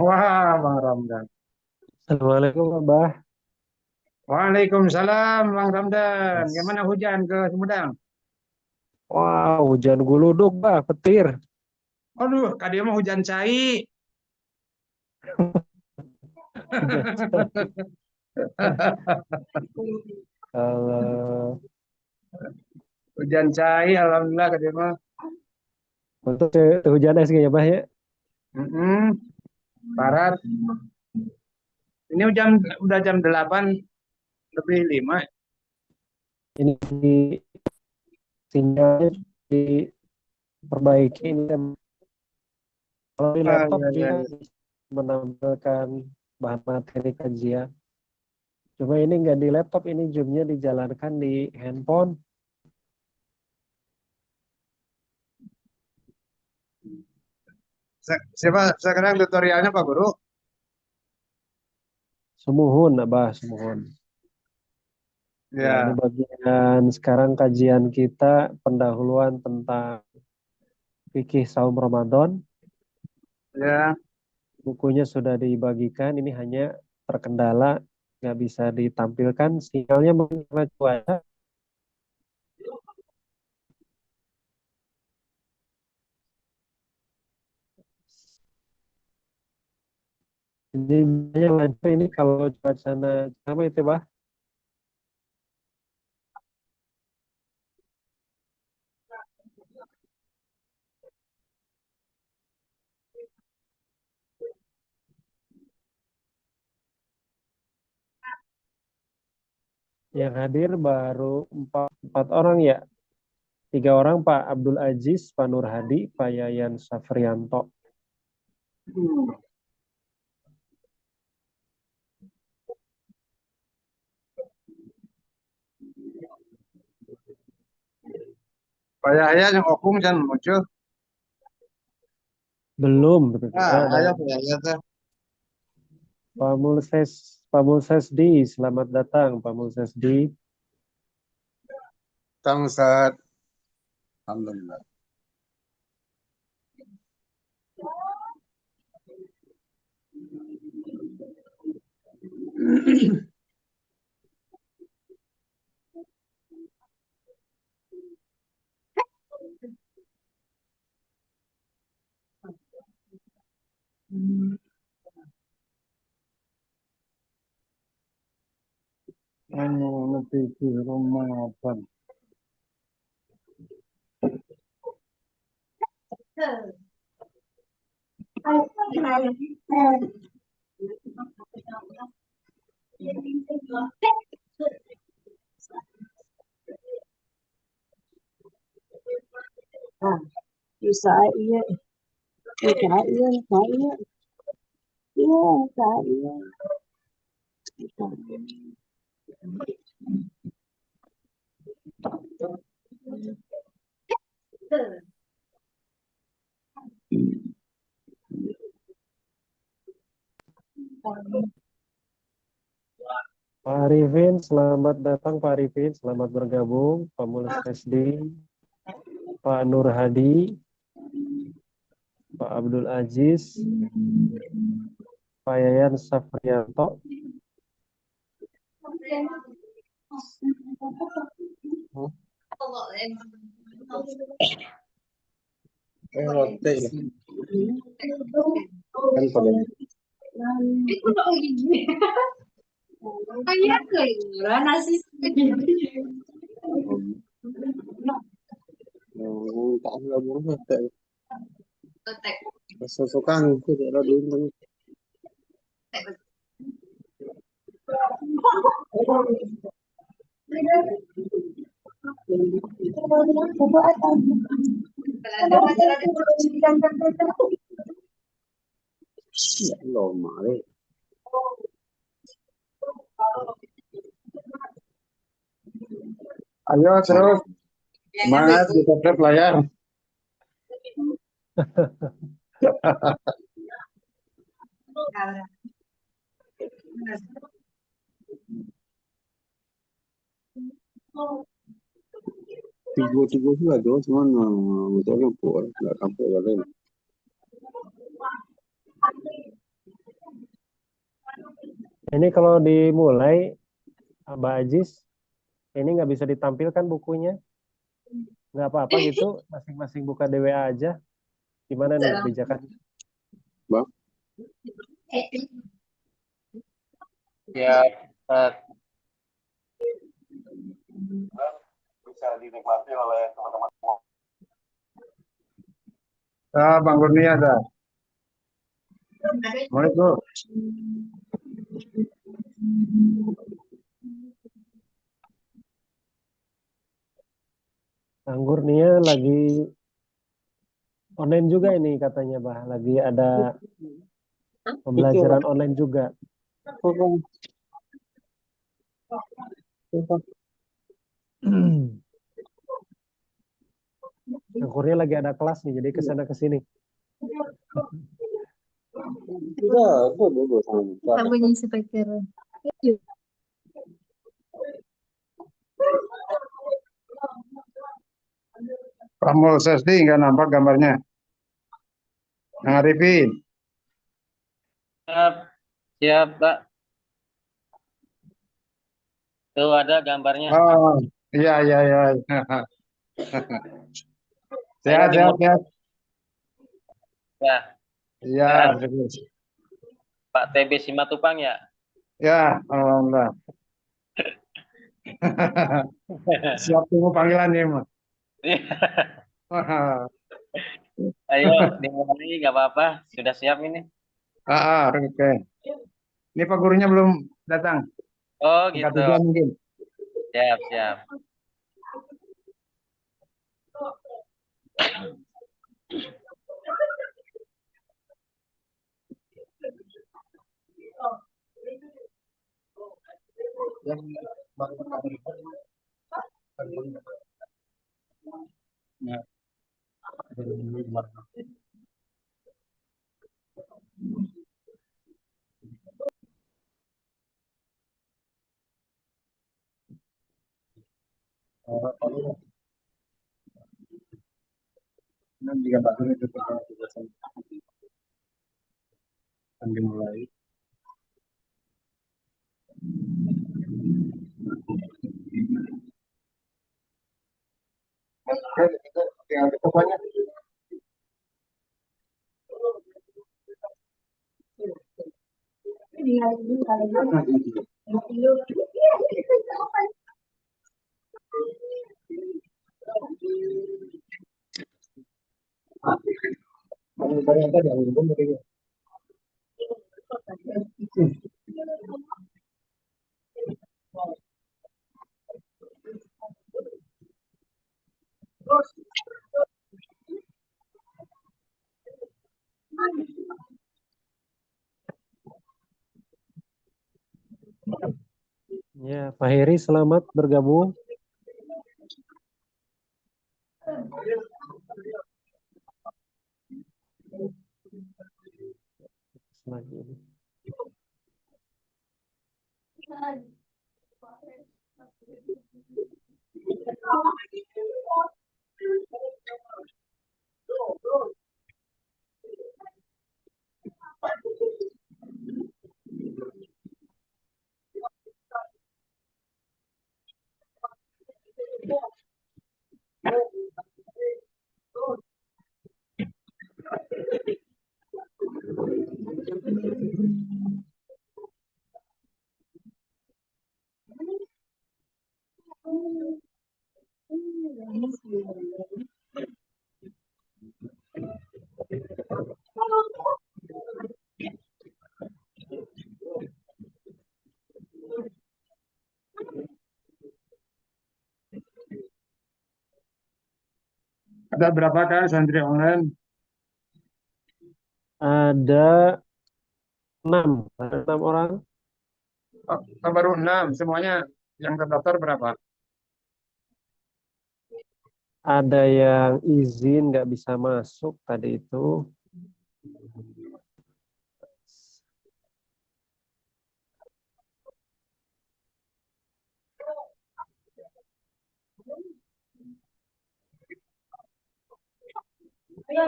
Wah, Bang Ramdan. Assalamualaikum Abah. Waalaikumsalam, Bang Ramdan. Yes. Gimana hujan ke Sumedang? Wah, hujan guluduk, Bah, petir. Aduh, tadi mah hujan cai. Hujan cair. Kalau Hujan cai, alhamdulillah tadi mah. untuk hujan es kayaknya, Bah, ya. Mm-mm, Barat. Ini udah jam 8 lebih 5. Ini sinyalnya diperbaiki. Ini kalau di Ah, laptop ya, ya, dia ya. menampilkan bahan materi kajian. Cuma ini nggak di laptop, ini Zoom-nya dijalankan di handphone. Siapa sekarang tutorialnya Pak Guru? Semuhun, Abah, semuhun. Ya, ini Ya, bagian sekarang kajian kita pendahuluan tentang fikih saum Ramadan. ya. Bukunya sudah dibagikan, ini hanya terkendala nggak bisa ditampilkan sinyalnya mungkin karena cuaca. Jadi banyak lancar ini kalau cuaca apa itu bah yang hadir baru empat orang ya, tiga orang Pak Abdul Aziz, Pak Nur Hadi, Pak Yayan Safrianto. Hmm. Pak Yahya yang opung jangan muncul. Belum Ah, sebetulnya ada ayah Pak Yahya teh. Pak Mulsesdi, selamat datang Pak Mulsesdi. Tang Ustaz. Alhamdulillah. Anu lebih di Ramadan. À, bisa iya, bisa iya, bisa iya, iya, bisa iya, bisa. Pak Arifin, selamat datang Pak Arifin, selamat bergabung. Pak Mulsesdi, Pak Nur Hadi, Pak Abdul Aziz, Pak Yayan Safrianto. Roti kan pada tak ada burung teh. Susukan itu ada dulu. Ya Allah, mare. Ayo terus semangat di subscribe layar. Tiga-tiga juga tuh, cuman motornya pur, nggak sampai kali. Ini kalau dimulai, Mbak Ajis, ini nggak bisa ditampilkan bukunya. Nggak apa-apa gitu, masing-masing buka DWA aja. Gimana nih kebijakan? Bang, Ya, Pak. bisa dinikmati oleh teman-teman semua. Bang Kurnia ada. Assalamualaikum. Anggur Nia lagi online juga ini katanya, Bah. Lagi ada pembelajaran online juga. Angkurnya lagi ada kelas nih, jadi kesana kesini. Bunyi speaker. Pamul Sesdi nggak nampak gambarnya. Yang Arifin. Siap, siap, Pak. Tuh ada gambarnya. Oh, iya, iya, iya. Sehat, lagi sehat, mau- sehat. Ya, Iya, Sehat. Pak TB Simatupang ya. ya, alhamdulillah. Siap tunggu panggilan nih, Mas. Ayo dimulai, nggak apa-apa. Sudah siap ini. Oke. Ini Pak gurunya belum datang. Oh Angkat gitu. hujan mungkin. Siap, siap. Nanti jika Pak Guru itu tugasan akan dimulai. Oke, kita tinggal ketupanya. Ternyata ada hukum begini. Ya, Pak Heri selamat bergabung. Lagi ini. Ada berapa kan santri online? Ada 6, ada 6 orang. Oh, baru 6. Semuanya yang terdaftar berapa? Ada yang izin nggak bisa masuk tadi itu.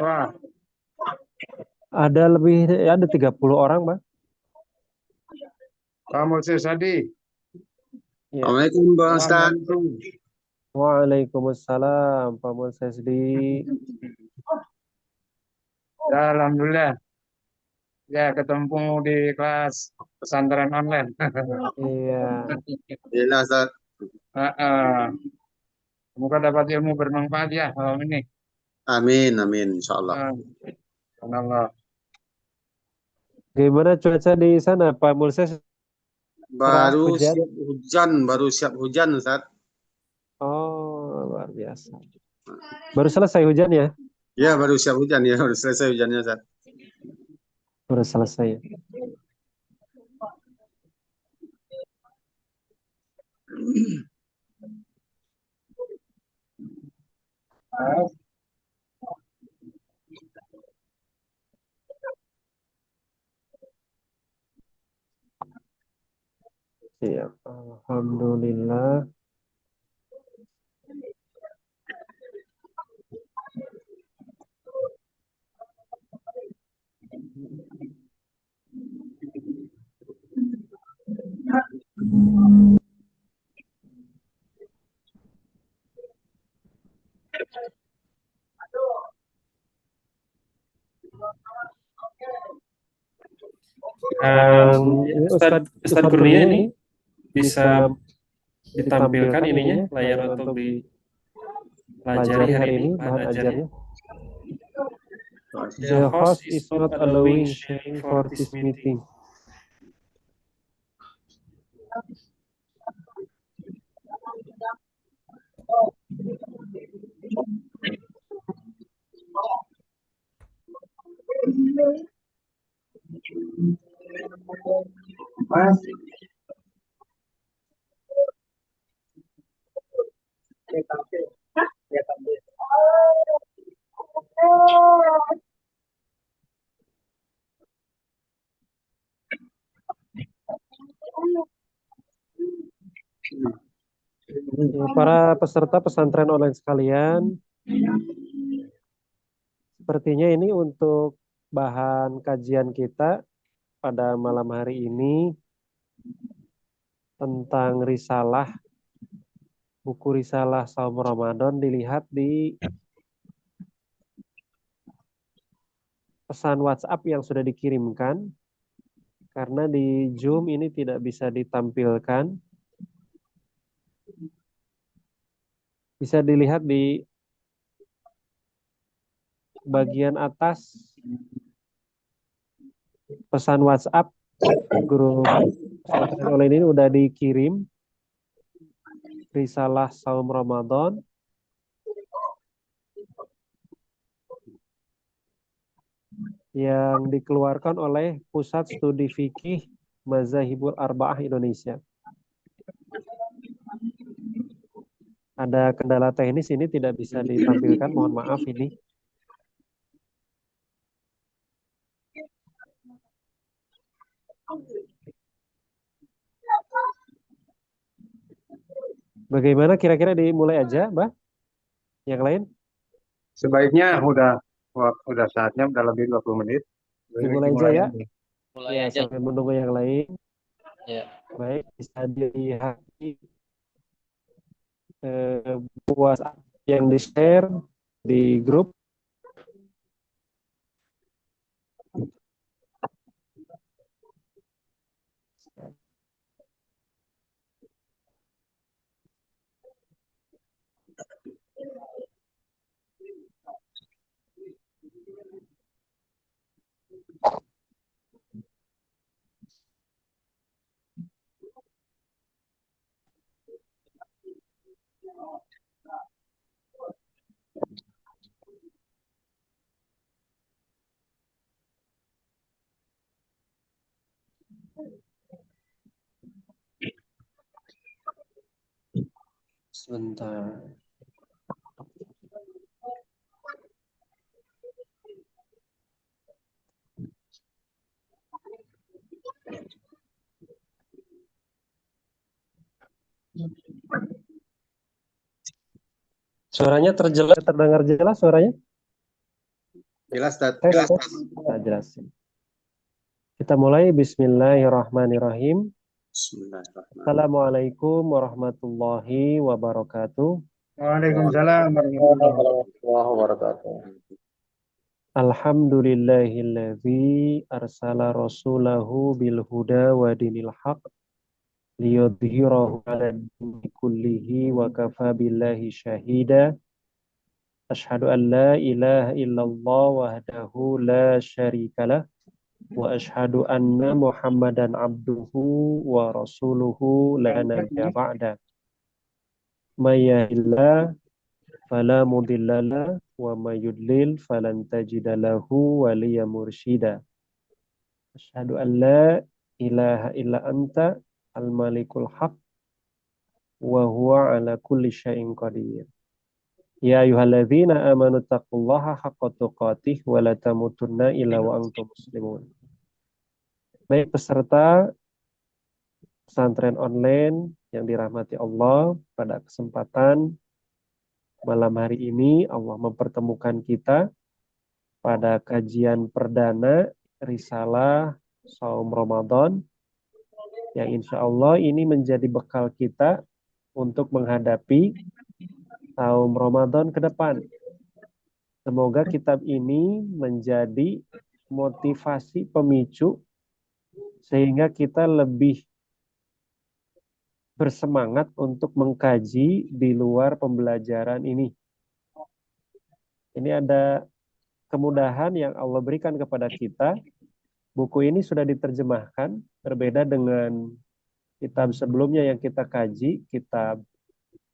Wah, Ada lebih, ya ada 30 orang, Bang. Pak Moses Hadi. Ya. Assalamualaikum Bang Ustaz. Assalamualaikum. Waalaikumsalam, Pak Mulsesdi. Ya, alhamdulillah. Ya, ketemu di kelas pesantren online. Iya, Alhamdulillah Ustaz. Semoga dapat ilmu bermanfaat ya malam ini. Amin, amin, insyaallah. Allah. gimana cuaca di sana, Pak Mulses? Baru hujan? siap hujan, baru siap hujan Ustaz. Oh, luar biasa. Baru selesai hujan ya? Ya, baru siap hujan ya, baru selesai hujannya Ustaz. Baru selesai. Siap. Alhamdulillah. Ustadz Kurnia ini bisa ditampilkan ininya layar untuk dipelajari hari ini bahan ajarnya. The host is not allowing sharing for this meeting. Mas. Para peserta pesantren online sekalian, sepertinya ini untuk bahan kajian kita pada malam hari ini tentang risalah, buku risalah Saum Ramadan dilihat di pesan WhatsApp yang sudah dikirimkan, karena di Zoom ini tidak bisa ditampilkan. Bisa dilihat di bagian atas pesan WhatsApp grup pesantren online ini udah dikirim risalah Saum Ramadan yang dikeluarkan oleh Pusat Studi Fikih Mazahibul Arba'ah Indonesia. Ada kendala teknis ini tidak bisa ditampilkan, mohon maaf ini. Bagaimana kira-kira dimulai aja, Mbak? Yang lain? Sebaiknya udah saatnya udah lebih 20 menit. Dimulai aja ya. Mulai Ya, aja. sambil menunggu yang lain. Ya. Baik, bisa dilihat di WhatsApp yang di-share di grup. Sebentar. Suaranya terdengar jelas suaranya? Jelas Ustaz. Tes. Nah, jelas. Kita mulai. Bismillahirrahmanirrahim. Bismillahirrahmanirrahim. Assalamualaikum warahmatullahi wabarakatuh. Waalaikumsalam warahmatullahi wabarakatuh. Warahmatullahi wabarakatuh. Alhamdulillahilladzi arsala rasulahu bil huda wa dinil haq liyudhhirahu 'ala dini kullihi wa kafa billahi syahida. Asyhadu an la ilaha illallah wahdahu la syarikalah wa asyhadu anna Muhammadan abduhu wa rasuluhu la nabiyya ba'da. May yahdihillah fala mudhillalah wa may yudlil falan tajida lahu waliyyan mursyida. Asyhadu an la ilaha illa anta al-malikul haq wa huwa ala kulli syai'in qadir. Ya ayyuhalladzina amanu taqullaha haqqa tuqatih wa la tamutunna illa wa antum muslimun. Baik peserta pesantren online yang dirahmati Allah, pada kesempatan malam hari ini Allah mempertemukan kita pada kajian perdana Risalah Saum Ramadan yang insya Allah ini menjadi bekal kita untuk menghadapi Saum Ramadan ke depan. Semoga kitab ini menjadi motivasi pemicu sehingga kita lebih bersemangat untuk mengkaji di luar pembelajaran ini. Ini ada kemudahan yang Allah berikan kepada kita. Buku ini sudah diterjemahkan, berbeda dengan kitab sebelumnya yang kita kaji, kitab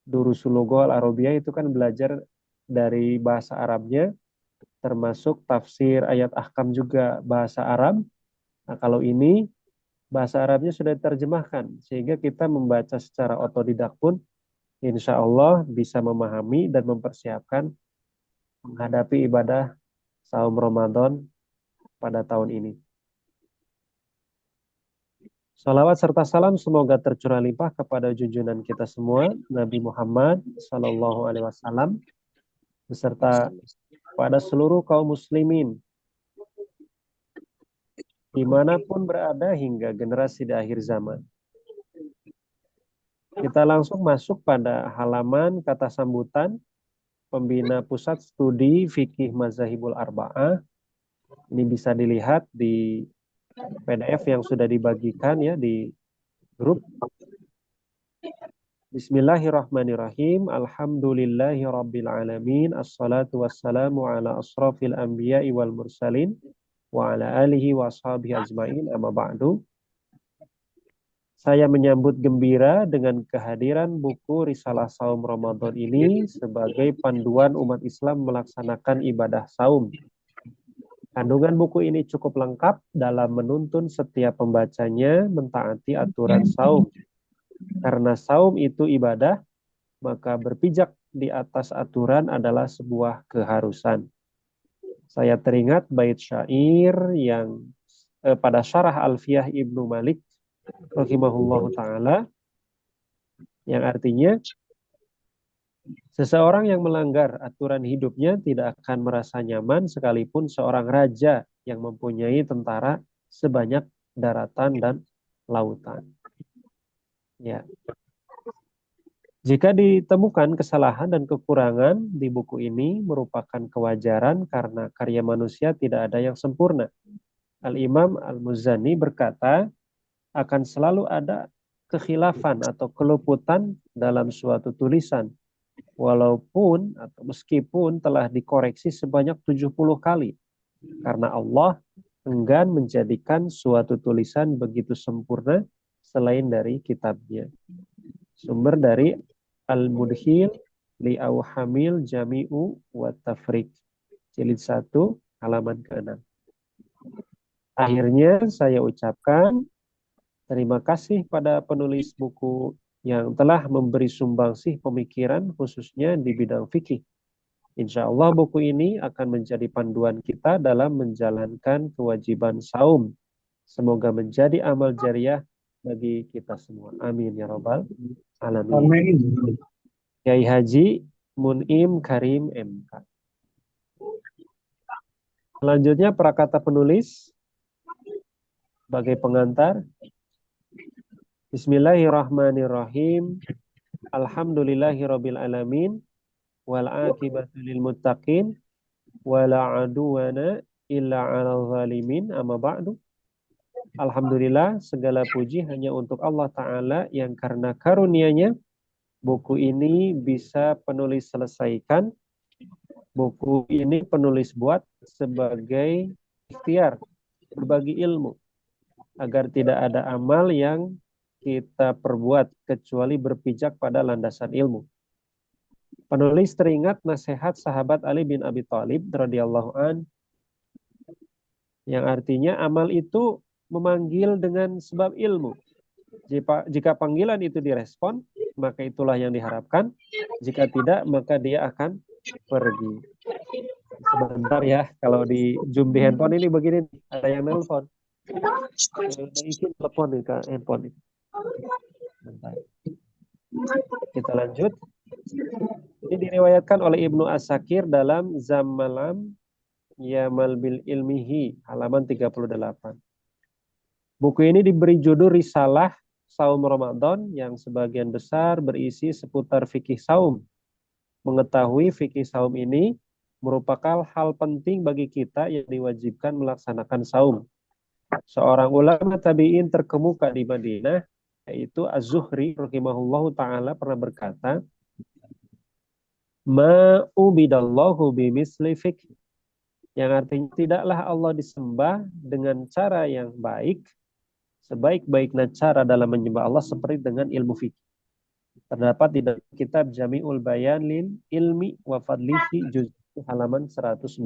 Durusul Lughah Al-Arabiyah itu kan belajar dari bahasa Arabnya, termasuk tafsir ayat ahkam juga bahasa Arab. Nah, kalau ini bahasa Arabnya sudah diterjemahkan, sehingga kita membaca secara otodidak pun insya Allah bisa memahami dan mempersiapkan menghadapi ibadah Saum Ramadan pada tahun ini. Salawat serta salam semoga tercurah limpah kepada junjungan kita semua, Nabi Muhammad Sallallahu Alaihi Wasallam, beserta pada seluruh kaum muslimin dimanapun berada hingga generasi di akhir zaman. Kita langsung masuk pada halaman kata sambutan pembina Pusat Studi Fikih Mazahibul Arba'ah. Ini bisa dilihat di PDF yang sudah dibagikan ya di grup. Bismillahirrahmanirrahim. Alhamdulillahi rabbil alamin. Assalatu wassalamu ala asrafil anbiya'i wal mursalin wa ala alihi wa ashabihi ajma'in, amma ba'du. Saya menyambut gembira dengan kehadiran buku Risalah Saum Ramadan ini sebagai panduan umat Islam melaksanakan ibadah saum. Kandungan buku ini cukup lengkap dalam menuntun setiap pembacanya mentaati aturan saum. Karena saum itu ibadah, maka berpijak di atas aturan adalah sebuah keharusan. Saya teringat bait syair yang pada syarah Alfiyah Ibnu Malik rahimahullahu ta'ala, yang artinya seseorang yang melanggar aturan hidupnya tidak akan merasa nyaman sekalipun seorang raja yang mempunyai tentara sebanyak daratan dan lautan. Ya. Jika ditemukan kesalahan dan kekurangan di buku ini merupakan kewajaran karena karya manusia tidak ada yang sempurna. Al-Imam Al-Muzani berkata, akan selalu ada kekhilafan atau keluputan dalam suatu tulisan. Walaupun atau meskipun telah dikoreksi sebanyak 70 kali. Karena Allah enggan menjadikan suatu tulisan begitu sempurna selain dari kitabnya. Sumber dari Al-Mudhil li Awhamil Jami'u wa Tafriq. Jilid 1 halaman ke-6. Akhirnya saya ucapkan terima kasih pada penulis buku yang telah memberi sumbangsih pemikiran khususnya di bidang fikih. Insya Allah buku ini akan menjadi panduan kita dalam menjalankan kewajiban saum. Semoga menjadi amal jariah bagi kita semua. Amin ya rabbal alamin. Amin. Kiai Haji Mun'im Karim MK. Selanjutnya prakata penulis sebagai pengantar. Bismillahirrahmanirrahim. Alhamdulillahirabbil alamin wal aqibatu lil muttaqin wala aduwana illa 'alal zalimin. Amma ba'du. Alhamdulillah, segala puji hanya untuk Allah Ta'ala yang karena karunia-Nya buku ini bisa penulis selesaikan. Buku ini penulis buat sebagai ikhtiar berbagi ilmu agar tidak ada amal yang kita perbuat kecuali berpijak pada landasan ilmu. Penulis teringat nasihat sahabat Ali bin Abi Thalib radhiyallahu an yang artinya amal itu memanggil dengan sebab ilmu. Jika panggilan itu direspon, maka itulah yang diharapkan. Jika tidak, maka dia akan pergi. Sebentar ya, kalau di zoom di handphone ini begini, ada yang nelpon. Izin telepon nih ke handphone ini. Bentar. Kita lanjut. Ini diriwayatkan oleh Ibnu As-Sakir dalam Zammalam Yamal bil Ilmihi halaman 38. Buku ini diberi judul Risalah Saum Ramadan yang sebagian besar berisi seputar fikih saum. Mengetahui fikih saum ini merupakan hal penting bagi kita yang diwajibkan melaksanakan saum. Seorang ulama tabi'in terkemuka di Madinah, yaitu Az-Zuhri rahimahullahu ta'ala pernah berkata, Ma'ubidallahu bimisli fikih. Yang artinya tidaklah Allah disembah dengan cara yang baik, sebaik-baiknya cara dalam menyembah Allah seperti dengan ilmu fikih. Terdapat di dalam kitab Jami'ul Bayan lil Ilmi wa Fadlihi juz halaman 119.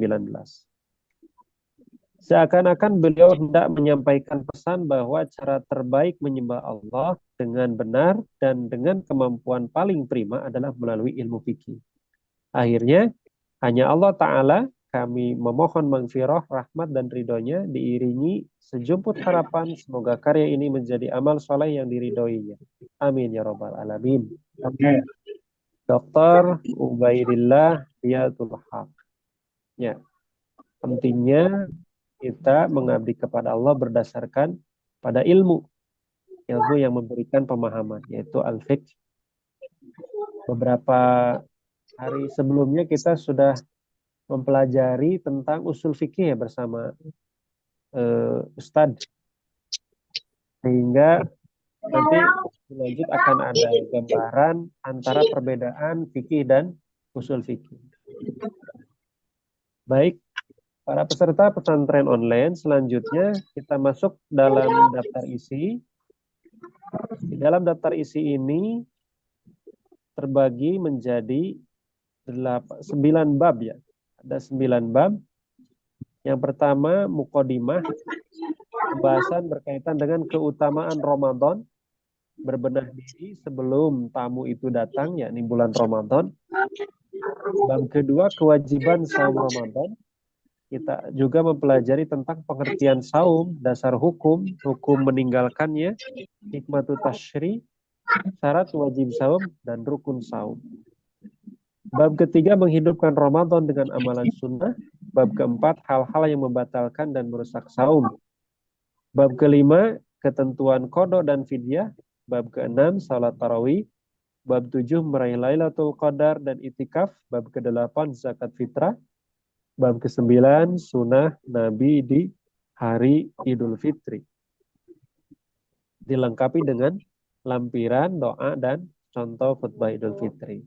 Seakan-akan beliau hendak menyampaikan pesan bahwa cara terbaik menyembah Allah dengan benar dan dengan kemampuan paling prima adalah melalui ilmu fikih. Akhirnya, hanya Allah Ta'ala kami memohon maghfirah, rahmat, dan ridhonya diiringi sejumput harapan semoga karya ini menjadi amal soleh yang diridhoinya. Amin ya rabbal alamin. Oke. Dr. Ubaidillah Riyadul Haq. Ya, pentingnya kita mengabdi kepada Allah berdasarkan pada ilmu yang memberikan pemahaman, yaitu al-fiqh. Beberapa hari sebelumnya kita sudah mempelajari tentang usul fikih ya bersama Ustadz, sehingga nanti lanjut akan ada gambaran antara perbedaan fikih dan usul fikih. Baik, para peserta pesantren online, selanjutnya kita masuk dalam daftar isi. Di dalam daftar isi ini terbagi menjadi 9 bab ya. Ada 9 bab. Yang pertama, Muqaddimah, pembahasan berkaitan dengan keutamaan Ramadan, berbenah diri sebelum tamu itu datang, yakni bulan Ramadan. Bab kedua, kewajiban saum Ramadan. Kita juga mempelajari tentang pengertian saum, dasar hukum meninggalkannya, hikmatu tasyri, syarat wajib saum, dan rukun saum. Bab ketiga, menghidupkan Ramadan dengan amalan sunnah. Bab keempat, hal-hal yang membatalkan dan merusak saum. Bab kelima, ketentuan qada dan fidyah. Bab keenam, salat tarawih. Bab 7, meraih Lailatul Qadar dan itikaf. Bab ke-8, zakat fitrah. Bab ke-9, sunnah Nabi di hari Idul Fitri. Dilengkapi dengan lampiran, doa, dan contoh khutbah Idul Fitri.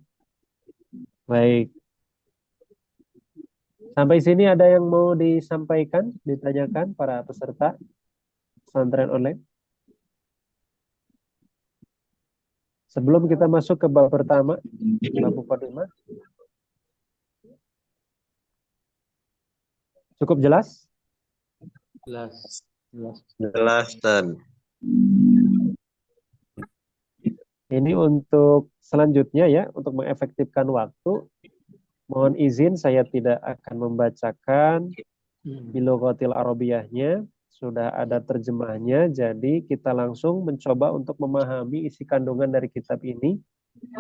Baik. Sampai sini ada yang mau disampaikan, ditanyakan para peserta pesantren online? Sebelum kita masuk ke bab pertama, bab Muqaddimah. Cukup jelas? Jelas, Tan. Ini untuk selanjutnya ya, untuk mengefektifkan waktu. Mohon izin saya tidak akan membacakan bilughatil arabiyahnya, sudah ada terjemahnya, jadi kita langsung mencoba untuk memahami isi kandungan dari kitab ini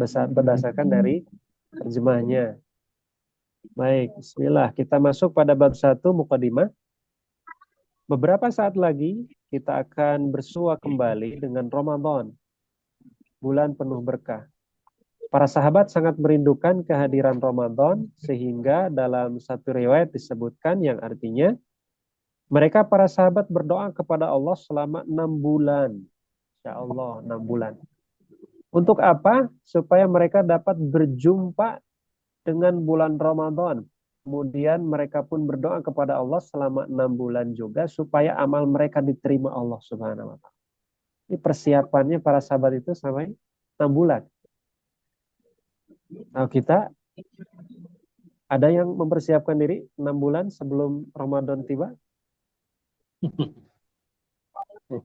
berdasarkan dari terjemahnya. Baik, bismillah. Kita masuk pada bab 1 Muqaddimah. Beberapa saat lagi kita akan bersua kembali dengan Ramadan. bulan penuh berkah. Para sahabat sangat merindukan kehadiran Ramadan sehingga dalam satu riwayat disebutkan yang artinya mereka para sahabat berdoa kepada Allah selama 6 bulan. Ya Allah, 6 bulan. Untuk apa? Supaya mereka dapat berjumpa dengan bulan Ramadan. Kemudian mereka pun berdoa kepada Allah selama 6 bulan juga supaya amal mereka diterima Allah Subhanahu wa taala. Ini persiapannya para sahabat itu sampai 6 bulan. Nah, kita ada yang mempersiapkan diri 6 bulan sebelum Ramadan tiba?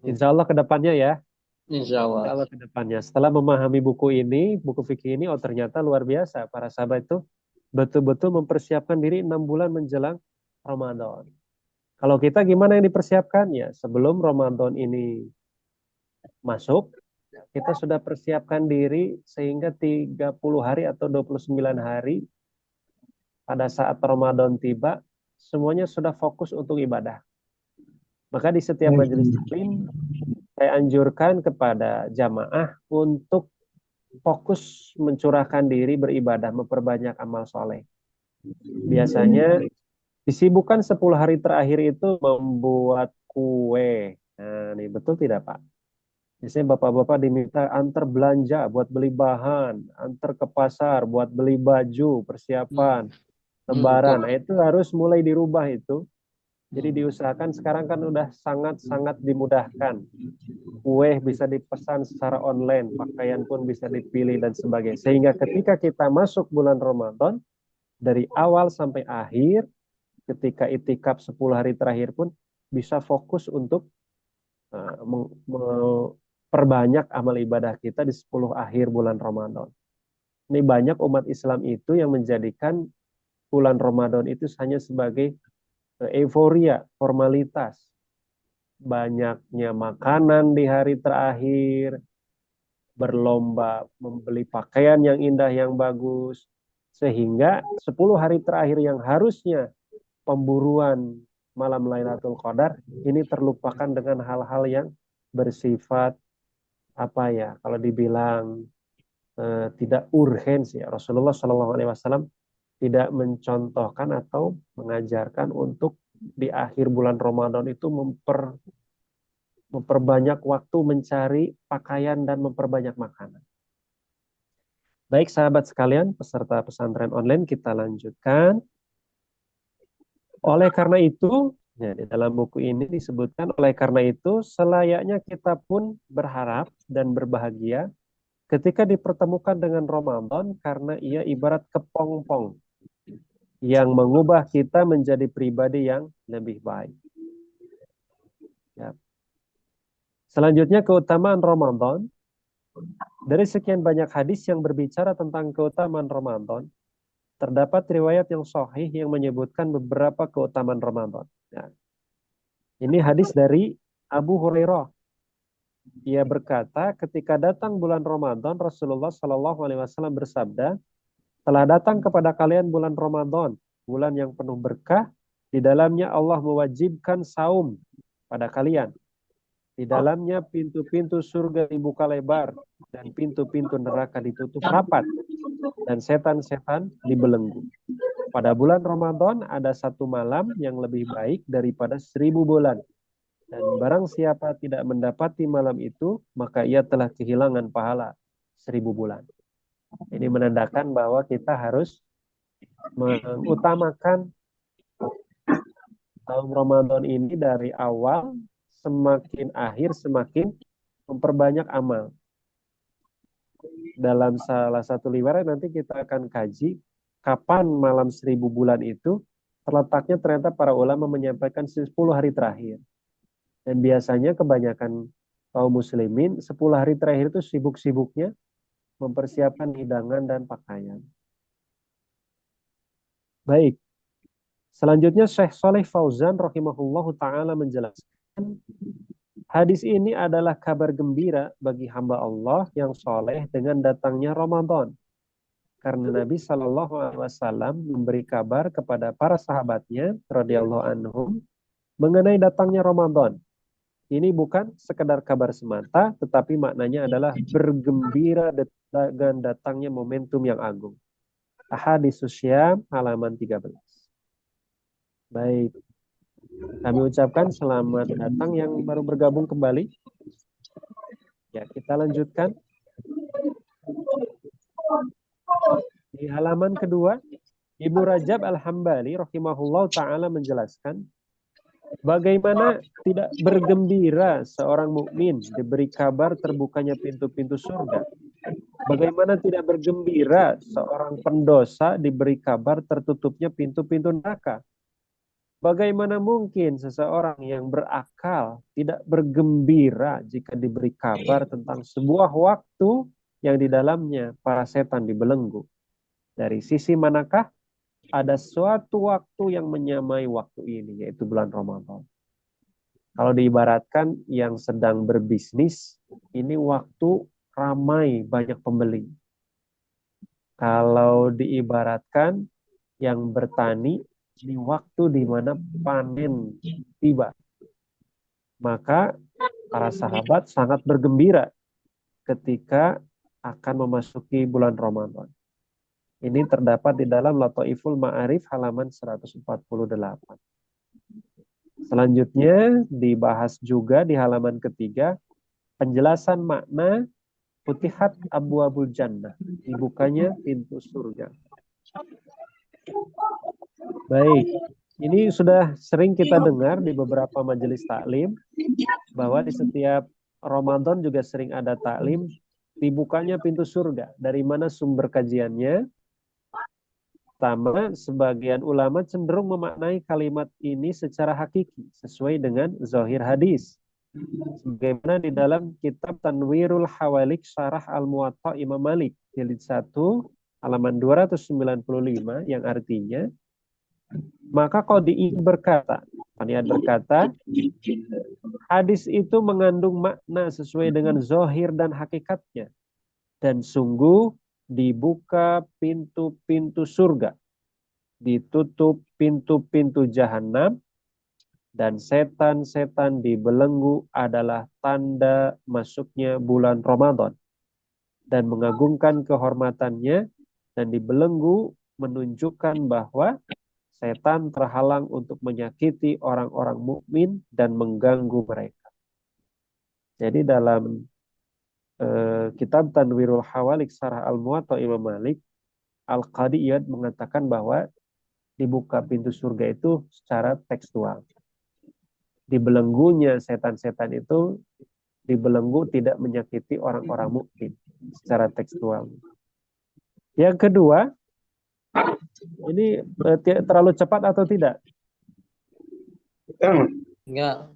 Insya Allah ke depannya ya. Insya Allah. Insya Allah ke depannya. Setelah memahami buku ini, buku fikih ini, oh ternyata luar biasa. Para sahabat itu betul-betul mempersiapkan diri 6 bulan menjelang Ramadan. Kalau kita gimana yang dipersiapkan? Ya, sebelum Ramadan ini masuk, kita sudah persiapkan diri sehingga 30 hari atau 29 hari pada saat Ramadan tiba, semuanya sudah fokus untuk ibadah. Maka di setiap majelis taklim, saya anjurkan kepada jamaah untuk fokus mencurahkan diri beribadah, memperbanyak amal soleh. Biasanya disibukkan 10 hari terakhir itu membuat kue. Nah, ini betul tidak Pak? Biasanya bapak-bapak diminta antar belanja buat beli bahan, antar ke pasar buat beli baju, persiapan, lebaran. Nah, itu harus mulai dirubah itu. Jadi diusahakan sekarang kan udah sangat-sangat dimudahkan. Kue bisa dipesan secara online, pakaian pun bisa dipilih dan sebagainya. Sehingga ketika kita masuk bulan Ramadan, dari awal sampai akhir, ketika itikaf 10 hari terakhir pun bisa fokus untuk perbanyak amal ibadah kita di 10 akhir bulan Ramadan. Ini banyak umat Islam itu yang menjadikan bulan Ramadan itu hanya sebagai euforia, formalitas. Banyaknya makanan di hari terakhir, berlomba membeli pakaian yang indah, yang bagus, sehingga 10 hari terakhir yang harusnya pemburuan malam Lailatul Qadar ini terlupakan dengan hal-hal yang bersifat kalau dibilang tidak urgensi ya. Rasulullah SAW tidak mencontohkan atau mengajarkan untuk di akhir bulan Ramadan itu memperbanyak waktu mencari pakaian dan memperbanyak makanan. Baik sahabat sekalian, peserta pesantren online, kita lanjutkan. Oleh karena itu, ya, di dalam buku ini disebutkan, oleh karena itu selayaknya kita pun berharap dan berbahagia ketika dipertemukan dengan Ramadan karena ia ibarat kepompong yang mengubah kita menjadi pribadi yang lebih baik. Ya. Selanjutnya keutamaan Ramadan. Dari sekian banyak hadis yang berbicara tentang keutamaan Ramadan, terdapat riwayat yang sahih yang menyebutkan beberapa keutamaan Ramadan. Ya. Ini hadis dari Abu Hurairah. Ia berkata, ketika datang bulan Ramadan, Rasulullah SAW bersabda, telah datang kepada kalian bulan Ramadan, bulan yang penuh berkah, di dalamnya Allah mewajibkan saum pada kalian. Di dalamnya pintu-pintu surga dibuka lebar dan pintu-pintu neraka ditutup rapat dan setan-setan dibelenggu. Pada bulan Ramadan ada satu malam yang lebih baik daripada 1000 bulan. Dan barang siapa tidak mendapati malam itu, maka ia telah kehilangan pahala 1000 bulan. Ini menandakan bahwa kita harus mengutamakan tahun Ramadan ini dari awal, semakin akhir semakin memperbanyak amal. Dalam salah satu riwayat nanti kita akan kaji kapan malam 1000 bulan itu terletaknya. Ternyata para ulama menyampaikan 10 hari terakhir. Dan biasanya kebanyakan kaum muslimin 10 hari terakhir itu sibuk-sibuknya mempersiapkan hidangan dan pakaian. Baik. Selanjutnya Syekh Saleh Fauzan rahimahullahu taala menjelaskan, hadis ini adalah kabar gembira bagi hamba Allah yang soleh dengan datangnya Ramadan. Karena Nabi Shallallahu Alaihi Wasallam memberi kabar kepada para sahabatnya radhiyallahu anhum mengenai datangnya Ramadan. Ini bukan sekedar kabar semata, tetapi maknanya adalah bergembira dengan datangnya momentum yang agung. Ahaditsus Syam halaman 13. Baik, kami ucapkan selamat datang yang baru bergabung kembali. Ya, kita lanjutkan. Di halaman kedua, Ibnu Rajab Al-Hambali rahimahullah ta'ala menjelaskan bagaimana tidak bergembira seorang mukmin diberi kabar terbukanya pintu-pintu surga. Bagaimana tidak bergembira seorang pendosa diberi kabar tertutupnya pintu-pintu neraka. Bagaimana mungkin seseorang yang berakal tidak bergembira jika diberi kabar tentang sebuah waktu yang di dalamnya para setan dibelenggu. Dari sisi manakah ada suatu waktu yang menyamai waktu ini, yaitu bulan Ramadan. Kalau diibaratkan yang sedang berbisnis, ini waktu ramai banyak pembeli. Kalau diibaratkan yang bertani, di waktu di mana panen tiba. Maka para sahabat sangat bergembira ketika akan memasuki bulan Ramadan. Ini terdapat di dalam Lataiful Ma'arif halaman 148. Selanjutnya dibahas juga di halaman ketiga penjelasan makna Futihat Abwabul Jannah, dibukanya pintu surga. Baik, ini sudah sering kita dengar di beberapa majelis taklim bahwa di setiap Ramadan juga sering ada taklim dibukanya pintu surga. Dari mana sumber kajiannya? Pertama, sebagian ulama cenderung memaknai kalimat ini secara hakiki, sesuai dengan zahir hadis. Sebagaimana di dalam kitab Tanwirul Hawalik Syarah Al-Muwatta Imam Malik, jilid 1, halaman 295, yang artinya, maka Qadhi berkata, Qaniat berkata, hadis itu mengandung makna sesuai dengan zahir dan hakikatnya. Dan sungguh dibuka pintu-pintu surga, ditutup pintu-pintu jahanam, dan setan-setan dibelenggu adalah tanda masuknya bulan Ramadan. Dan mengagungkan kehormatannya dan dibelenggu menunjukkan bahwa setan terhalang untuk menyakiti orang-orang mukmin dan mengganggu mereka. Jadi dalam kitab Tanwirul Hawalik Syarah Al-Muwatta Imam Malik, Al-Qadhi mengatakan bahwa dibuka pintu surga itu secara tekstual. Dibelenggunya setan-setan itu dibelenggu tidak menyakiti orang-orang mukmin secara tekstual. Yang kedua, ini terlalu cepat atau tidak? Enggak.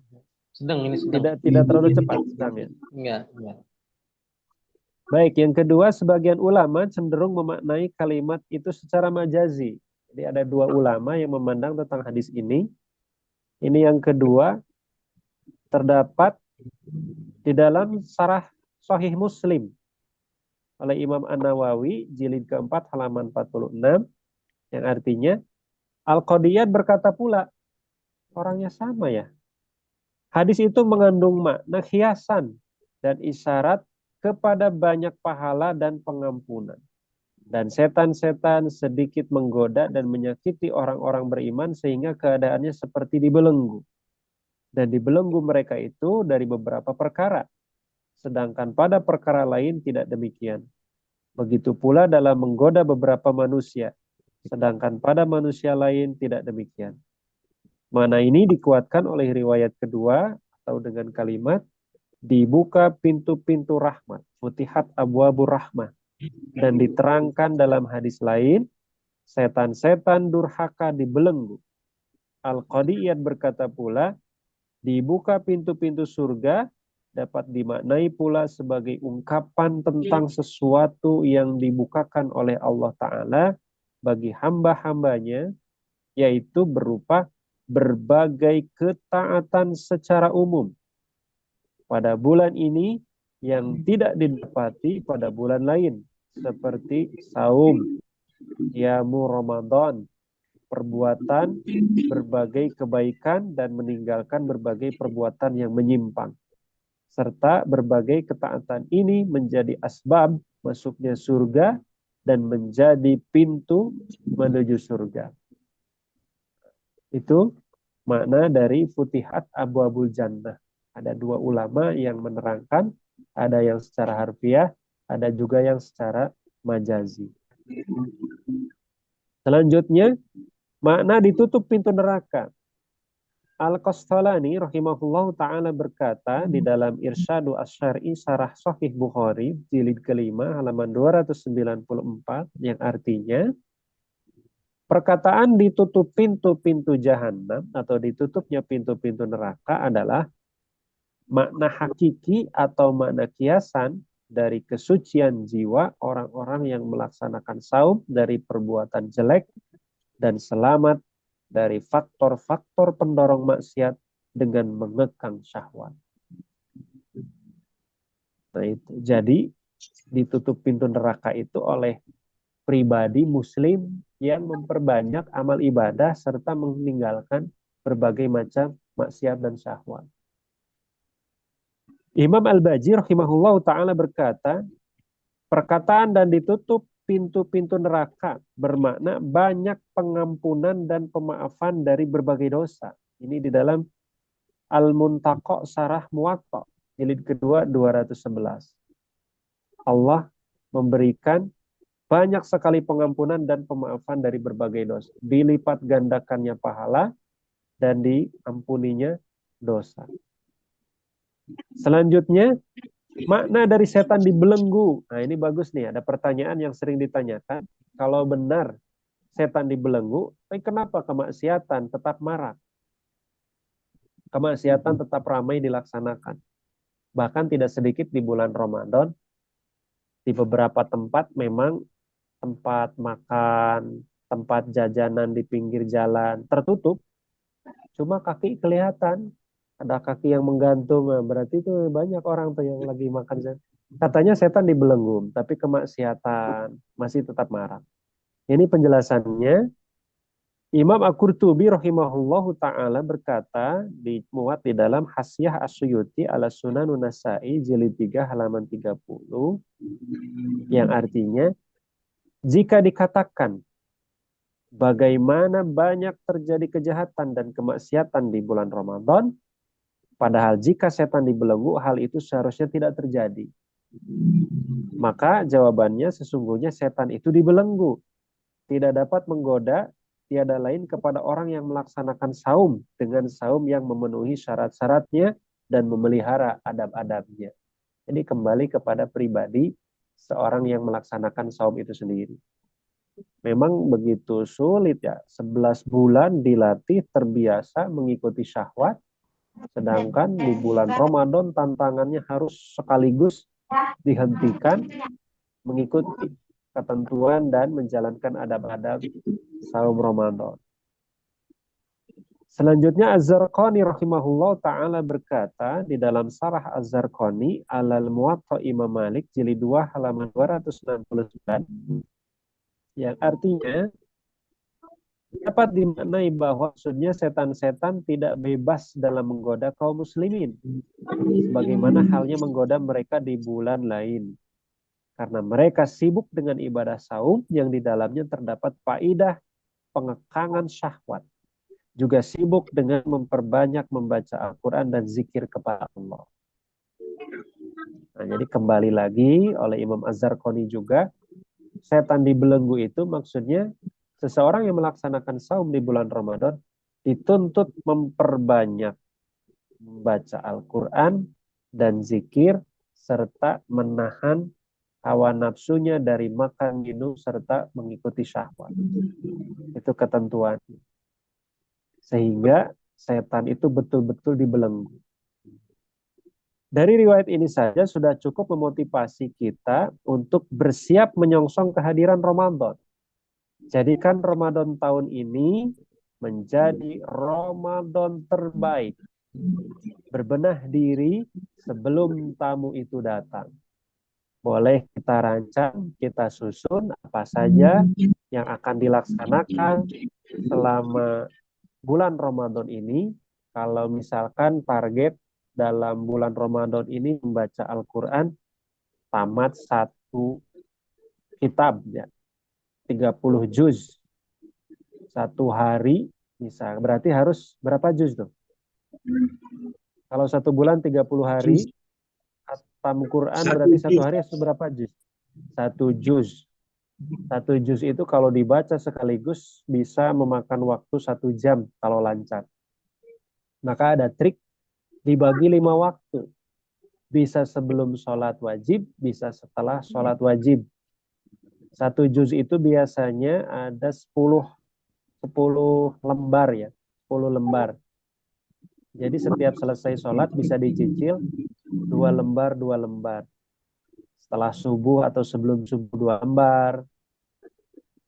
Sedang ini sedang. Tidak terlalu cepat sedangnya. Enggak. Baik, yang kedua, sebagian ulama cenderung memaknai kalimat itu secara majazi. Jadi ada dua ulama yang memandang tentang hadis ini. Ini yang kedua, terdapat di dalam Syarah Sahih Muslim oleh Imam An-Nawawi, jilid keempat, halaman 46, yang artinya, Al-Qadiyat berkata pula, orangnya sama ya. Hadis itu mengandung makna hiasan dan isyarat kepada banyak pahala dan pengampunan. Dan setan-setan sedikit menggoda dan menyakiti orang-orang beriman sehingga keadaannya seperti dibelenggu. Dan dibelenggu mereka itu dari beberapa perkara. Sedangkan pada perkara lain tidak demikian. Begitu pula dalam menggoda beberapa manusia. Sedangkan pada manusia lain tidak demikian. Mana ini dikuatkan oleh riwayat kedua atau dengan kalimat dibuka pintu-pintu rahmat, futihat abwabur rahmah, dan diterangkan dalam hadis lain, setan-setan durhaka dibelenggu. Al-Qadiyat berkata pula, dibuka pintu-pintu surga dapat dimaknai pula sebagai ungkapan tentang sesuatu yang dibukakan oleh Allah Ta'ala bagi hamba-hambanya, yaitu berupa berbagai ketaatan secara umum pada bulan ini yang tidak didapati pada bulan lain, seperti saum, qiyamu Ramadan, perbuatan berbagai kebaikan dan meninggalkan berbagai perbuatan yang menyimpang. Serta berbagai ketaatan ini menjadi asbab masuknya surga dan menjadi pintu menuju surga. Itu makna dari Futihat Abwabul Jannah. Ada dua ulama yang menerangkan, ada yang secara harfiah, ada juga yang secara majazi. Selanjutnya, makna ditutup pintu neraka. Al-Qastalani rahimahullah ta'ala berkata di dalam Irsyadu Asy-Syar'i Syarah Sahih Bukhari jilid kelima halaman 294 yang artinya perkataan ditutup pintu-pintu jahanam atau ditutupnya pintu-pintu neraka adalah makna hakiki atau makna kiasan dari kesucian jiwa orang-orang yang melaksanakan saum dari perbuatan jelek dan selamat dari faktor-faktor pendorong maksiat dengan mengekang syahwat. Nah itu. Jadi ditutup pintu neraka itu oleh pribadi muslim yang memperbanyak amal ibadah serta meninggalkan berbagai macam maksiat dan syahwat. Imam Al-Baji rahimahullah ta'ala berkata, perkataan dan ditutup pintu-pintu neraka bermakna banyak pengampunan dan pemaafan dari berbagai dosa. Ini di dalam Al-Muntaqa Syarah Muwatta jilid kedua 211. Allah memberikan banyak sekali pengampunan dan pemaafan dari berbagai dosa. Dilipat gandakannya pahala dan diampuninya dosa. Selanjutnya, makna dari setan dibelenggu. Nah ini bagus nih, ada pertanyaan yang sering ditanyakan. Kalau benar setan dibelenggu, tapi kenapa kemaksiatan tetap marak? Kemaksiatan tetap ramai dilaksanakan. Bahkan tidak sedikit di bulan Ramadan, di beberapa tempat memang tempat makan, tempat jajanan di pinggir jalan tertutup, cuma kaki kelihatan. Ada kaki yang menggantung, berarti itu banyak orang tuh yang lagi makan. Katanya setan dibelenggu, tapi kemaksiatan masih tetap marak. Ini penjelasannya. Imam Al-Qurtubi rahimahullahu ta'ala berkata, dimuat di dalam Hasyiah As-Suyuti ala Sunanun Nasa'i jilid 3 halaman 30, yang artinya, jika dikatakan bagaimana banyak terjadi kejahatan dan kemaksiatan di bulan Ramadan, padahal jika setan dibelenggu, hal itu seharusnya tidak terjadi. Maka jawabannya sesungguhnya setan itu dibelenggu. Tidak dapat menggoda tiada lain kepada orang yang melaksanakan saum dengan saum yang memenuhi syarat-syaratnya dan memelihara adab-adabnya. Jadi kembali kepada pribadi seorang yang melaksanakan saum itu sendiri. Memang begitu sulit ya, 11 bulan dilatih terbiasa mengikuti syahwat. Sedangkan di bulan Ramadan tantangannya harus sekaligus dihentikan mengikuti ketentuan dan menjalankan adab-adab saum Ramadan. Selanjutnya Az-Zarqani rahimahullah ta'ala berkata di dalam Syarah Az-Zarqani alal Muwatta Imam Malik jilid 2 halaman 269 yang artinya dapat dimaknai bahwa maksudnya setan-setan tidak bebas dalam menggoda kaum muslimin. Sebagaimana halnya menggoda mereka di bulan lain. Karena mereka sibuk dengan ibadah saum yang di dalamnya terdapat faidah pengekangan syahwat. Juga sibuk dengan memperbanyak membaca Al-Quran dan zikir kepada Allah. Nah, jadi kembali lagi oleh Imam Az-Zarqani juga, setan dibelenggu itu maksudnya seseorang yang melaksanakan saum di bulan Ramadan dituntut memperbanyak membaca Al-Quran dan zikir serta menahan hawa nafsunya dari makan, minum, serta mengikuti syahwat. Itu ketentuannya. Sehingga setan itu betul-betul dibelenggu. Dari riwayat ini saja sudah cukup memotivasi kita untuk bersiap menyongsong kehadiran Ramadan. Jadikan Ramadan tahun ini menjadi Ramadan terbaik. Berbenah diri sebelum tamu itu datang. Boleh kita rancang, kita susun apa saja yang akan dilaksanakan selama bulan Ramadan ini, kalau misalkan target dalam bulan Ramadan ini membaca Al-Quran tamat satu kitab ya, 30 juz satu hari, misal berarti harus berapa juz tuh? Kalau satu bulan 30 hari khatam Quran berarti satu hari harus berapa juz? Satu juz. Satu juz itu kalau dibaca sekaligus bisa memakan waktu 1 jam kalau lancar. Maka ada trik, dibagi 5 waktu. Bisa sebelum sholat wajib, bisa setelah sholat wajib. Satu juz itu biasanya ada 10 lembar ya, 10 lembar. Jadi setiap selesai sholat bisa dicicil 2 lembar, 2 lembar. Setelah subuh atau sebelum subuh 2 lembar,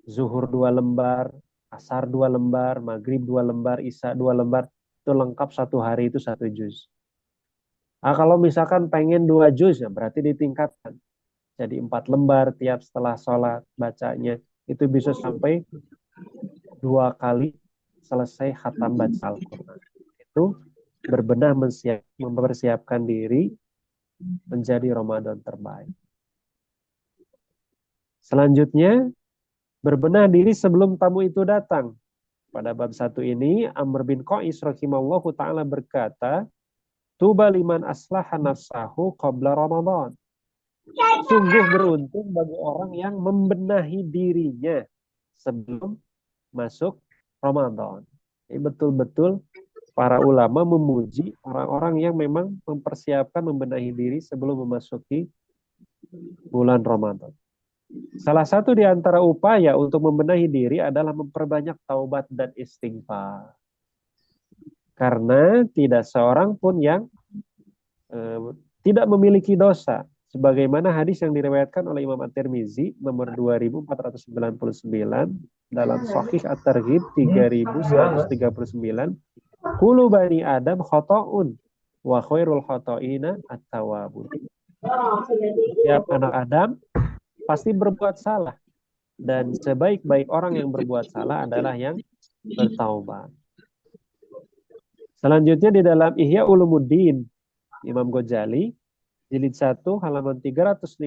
zuhur 2 lembar, asar 2 lembar, maghrib 2 lembar, isya 2 lembar. Itu lengkap satu hari itu 1 juz. Nah, kalau misalkan pengen 2 juz ya berarti ditingkatkan. Jadi 4 lembar tiap setelah sholat bacanya. Itu bisa sampai 2 kali selesai khatam baca Al-Quran. Itu berbenah mempersiapkan diri menjadi Ramadan terbaik. Selanjutnya, berbenah diri sebelum tamu itu datang. Pada bab 1 ini, Amr bin Qais rahimahullahu ta'ala berkata, Tuba liman aslaha nafsahu qabla Ramadan. Sungguh beruntung bagi orang yang membenahi dirinya sebelum masuk Ramadan. Ini betul-betul para ulama memuji orang-orang yang memang mempersiapkan membenahi diri sebelum memasuki bulan Ramadan. Salah satu di antara upaya untuk membenahi diri adalah memperbanyak taubat dan istighfar. Karena tidak seorang pun yang tidak memiliki dosa. Sebagaimana hadis yang diriwayatkan oleh Imam At-Tirmizi nomor 2499 dalam Sahih At-Targhib 3139, Kullu bani Adam khata'un wa khairul khata'ina at-tawwabun. Setiap anak Adam pasti berbuat salah dan sebaik-baik orang yang berbuat salah adalah yang bertaubat. Selanjutnya di dalam Ihya Ulumuddin Imam Ghazali jilid 1 halaman 356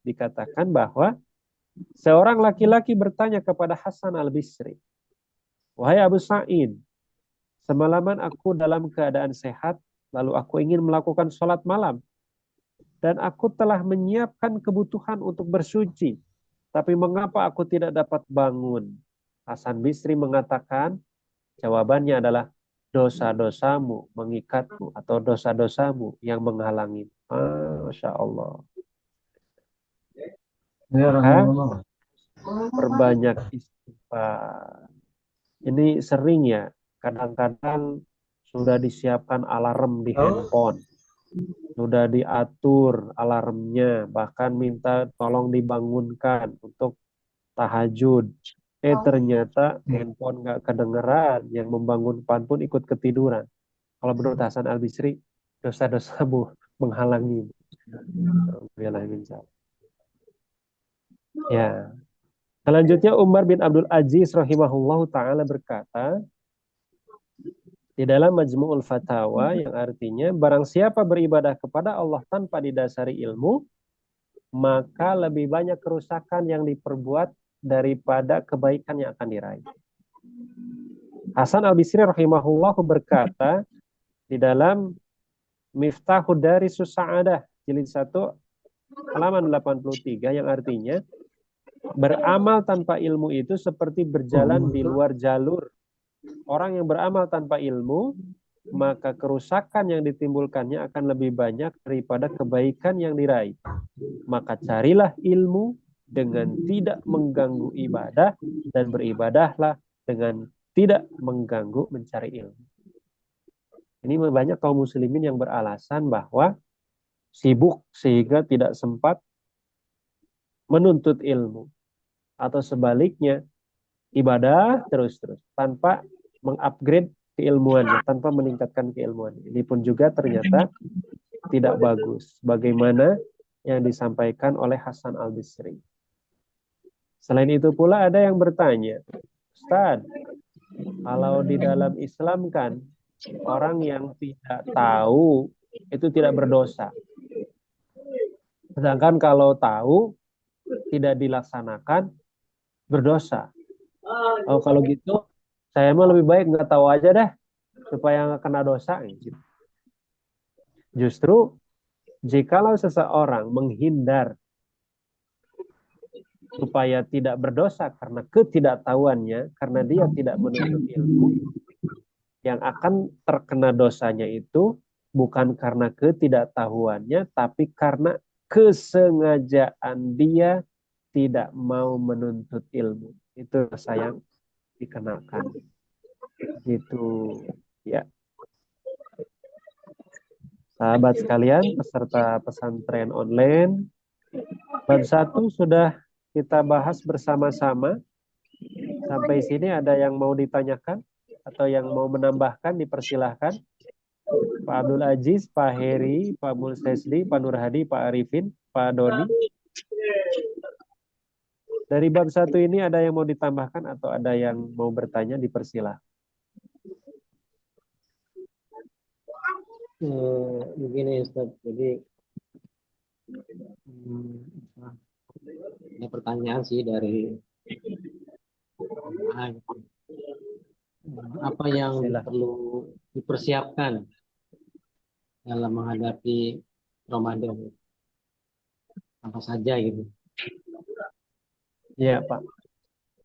dikatakan bahwa seorang laki-laki bertanya kepada Hasan Al-Bisri, "Wahai Abu Sa'id, semalaman aku dalam keadaan sehat, lalu aku ingin melakukan sholat malam, dan aku telah menyiapkan kebutuhan untuk bersuci, tapi mengapa aku tidak dapat bangun?" Hasan Bisri mengatakan, jawabannya adalah dosa-dosamu mengikatmu atau dosa-dosamu yang menghalangi. Masya Allah. Maka perbanyak istighfar. Ini sering ya, kadang-kadang sudah disiapkan alarm di handphone, sudah diatur alarmnya, bahkan minta tolong dibangunkan untuk tahajud. Ternyata handphone nggak kedengeran, yang membangunkan pun ikut ketiduran. Kalau menurut Hasan Al-Bisri, dosa-dosamu menghalangi. Ya. Selanjutnya Umar bin Abdul Aziz rahimahullahu ta'ala berkata di dalam Majmu'ul Fatawa yang artinya barang siapa beribadah kepada Allah tanpa didasari ilmu, maka lebih banyak kerusakan yang diperbuat daripada kebaikan yang akan diraih. Hasan Al-Bisri rahimahullah berkata di dalam Miftahud Darisus Sa'adah jilid 1 halaman 83 yang artinya beramal tanpa ilmu itu seperti berjalan di luar jalur. Orang yang beramal tanpa ilmu, maka kerusakan yang ditimbulkannya akan lebih banyak daripada kebaikan yang diraih. Maka carilah ilmu dengan tidak mengganggu ibadah dan beribadahlah dengan tidak mengganggu mencari ilmu. Ini banyak kaum muslimin yang beralasan bahwa sibuk sehingga tidak sempat menuntut ilmu. Atau sebaliknya, ibadah terus-terus tanpa mengupgrade keilmuannya, tanpa meningkatkan keilmuannya. Ini pun juga ternyata tidak bagus. Bagaimana yang disampaikan oleh Hasan Al-Bisri. Selain itu pula ada yang bertanya, Ustaz, kalau di dalam Islam kan orang yang tidak tahu itu tidak berdosa. Sedangkan kalau tahu tidak dilaksanakan berdosa. Oh, kalau gitu saya mah lebih baik nggak tahu aja deh supaya nggak kena dosa. Gitu. Justru jikalau seseorang menghindar supaya tidak berdosa karena ketidaktahuannya, karena dia tidak menuntut ilmu, yang akan terkena dosanya itu bukan karena ketidaktahuannya, tapi karena kesengajaan dia tidak mau menuntut ilmu. Itu dosa yang dikenakan. Gitu ya. Sahabat sekalian, peserta pesantren online, bab 1 sudah kita bahas bersama-sama. Sampai sini ada yang mau ditanyakan atau yang mau menambahkan, dipersilahkan. Pak Abdul Aziz, Pak Heri, Pak Mulsesdi, Pak Nur Hadi, Pak Arifin, Pak Doni. Dari bab 1 ini ada yang mau ditambahkan atau ada yang mau bertanya, dipersilahkan. Begini Ustaz, jadi ada pertanyaan sih dari apa yang perlu dipersiapkan dalam menghadapi Ramadan, apa saja gitu. Ya Pak,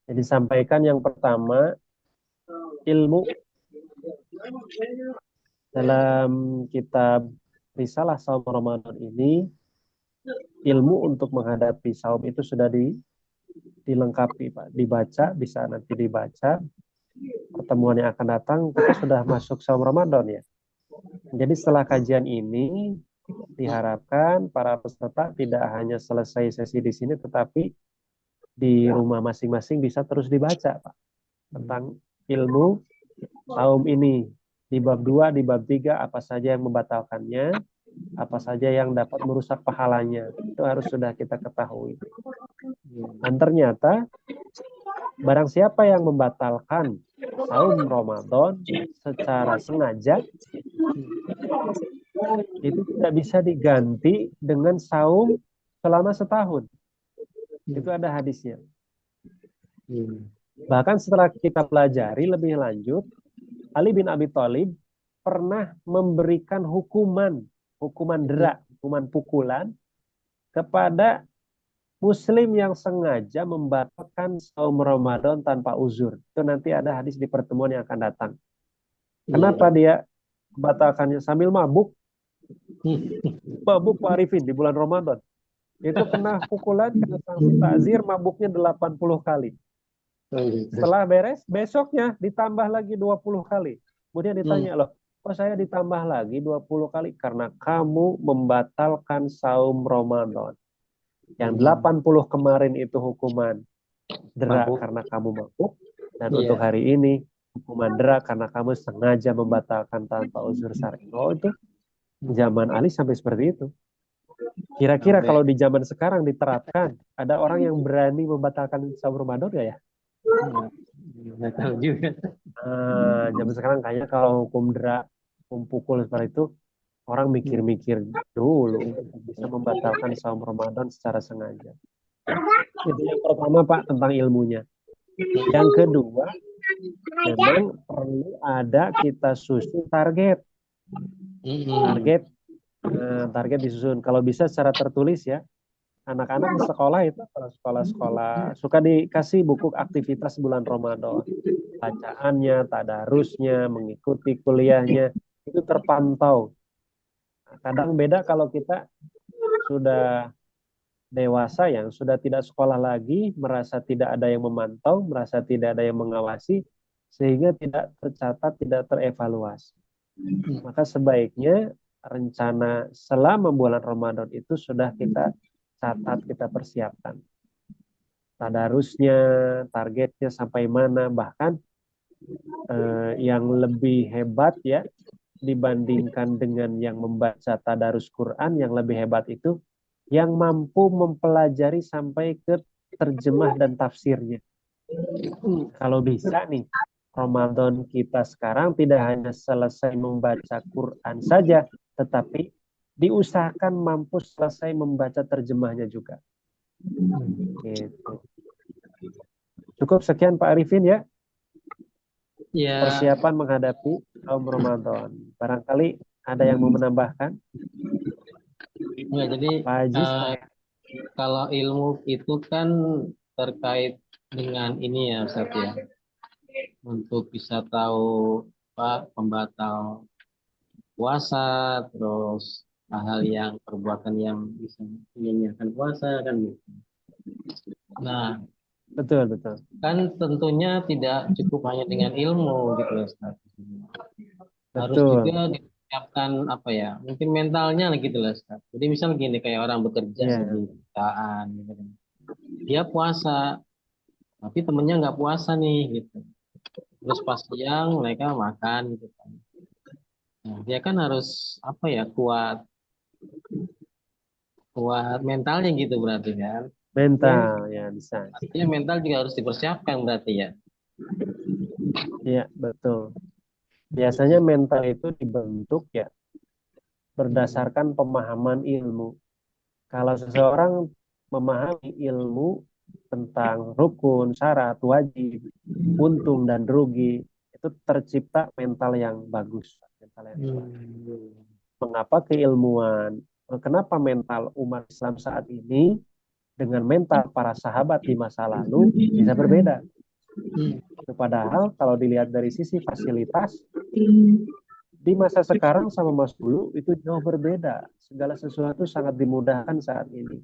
jadi sampaikan yang pertama, ilmu. Dalam kitab Risalah Saum Ramadan ini, ilmu untuk menghadapi saum itu sudah dilengkapi Pak. Dibaca, bisa nanti dibaca. Pertemuan yang akan datang, kita sudah masuk saum Ramadan ya. Jadi setelah kajian ini, diharapkan para peserta tidak hanya selesai sesi di sini, tetapi di rumah masing-masing bisa terus dibaca Pak. Tentang ilmu saum ini. Di bab 2, di bab 3, apa saja yang membatalkannya, apa saja yang dapat merusak pahalanya. Itu harus sudah kita ketahui. Dan ternyata, barang siapa yang membatalkan saum Ramadan secara sengaja, itu tidak bisa diganti dengan saum selama setahun. Itu ada hadisnya. Bahkan setelah kita pelajari lebih lanjut, Ali bin Abi Thalib pernah memberikan hukuman dera, hukuman pukulan kepada Muslim yang sengaja membatalkan saum Ramadan tanpa uzur. Itu nanti ada hadis di pertemuan yang akan datang. Kenapa dia membatalkannya? Sambil mabuk. Mabuk Pak Arifin di bulan Ramadan. Itu kena pukulan, kena sanksi takzir, mabuknya 80 kali. Setelah beres, besoknya ditambah lagi 20 kali. Kemudian ditanya, loh, kok saya ditambah lagi 20 kali? Karena kamu membatalkan saum Ramadan. Yang 80 kemarin itu hukuman dera karena kamu mabuk. Dan untuk hari ini, hukuman dera karena kamu sengaja membatalkan tanpa uzur syar'i. Oh, itu zaman Ali sampai seperti itu. Kira-kira kalau di zaman sekarang diterapkan, ada orang yang berani membatalkan saum Ramadan gak ya? Nggak tahu juga. Zaman sekarang kayaknya kalau hukum dera, hukum pukul seperti itu, orang mikir-mikir dulu bisa membatalkan saum Ramadan secara sengaja. Itu yang pertama Pak, tentang ilmunya. Yang kedua, memang perlu ada kita susun target. Target disusun. Kalau bisa secara tertulis ya. Anak-anak di sekolah itu, sekolah-sekolah suka dikasih buku aktivitas bulan Ramadan. Bacaannya, tadarusnya, mengikuti kuliahnya, itu terpantau. Kadang beda kalau kita sudah dewasa yang sudah tidak sekolah lagi, merasa tidak ada yang memantau, merasa tidak ada yang mengawasi, sehingga tidak tercatat, tidak terevaluasi. Maka sebaiknya rencana selama bulan Ramadan itu sudah kita catat, kita persiapkan. Tadarusnya, targetnya sampai mana, bahkan yang lebih hebat ya, dibandingkan dengan yang membaca tadarus Quran, yang lebih hebat itu yang mampu mempelajari sampai ke terjemah dan tafsirnya. Kalau bisa nih, Ramadan kita sekarang tidak hanya selesai membaca Quran saja, tetapi diusahakan mampu selesai membaca terjemahnya juga. Gitu. Cukup sekian Pak Arifin ya, Ya, persiapan menghadapi tahun Ramadan. Barangkali ada yang mau menambahkan? ya, jadi Pak Haji, kalau ilmu itu kan terkait dengan ini ya Ustaz ya, untuk bisa tahu apa pembatal puasa, terus hal-hal yang perbuatan yang bisa menyanyiakan puasa kan gitu. Nah, betul, betul. kan tentunya tidak cukup hanya dengan ilmu gitu ya Ustaz. Harus Betul. juga disiapkan apa ya, mungkin mentalnya lah gitu lah Ustaz. Jadi misal gini, kayak orang bekerja Iya. di perusahaan gitu kan. Dia puasa, tapi temennya nggak puasa nih gitu. Terus pas siang mereka makan gitu kan. Nah, dia kan harus apa ya, kuat mentalnya gitu berarti kan. Mental, ya bisa. Artinya mental juga harus dipersiapkan berarti ya. Iya, betul. Biasanya mental itu dibentuk ya berdasarkan pemahaman ilmu. Kalau seseorang memahami ilmu tentang rukun, syarat, wajib, untung dan rugi, itu tercipta mental yang bagus, mental yang kuat. Mengapa keilmuan? Kenapa mental umat Islam saat ini dengan mental para sahabat di masa lalu bisa berbeda? Padahal kalau dilihat dari sisi fasilitas, di masa sekarang sama masa dulu itu jauh berbeda. Segala sesuatu sangat dimudahkan saat ini.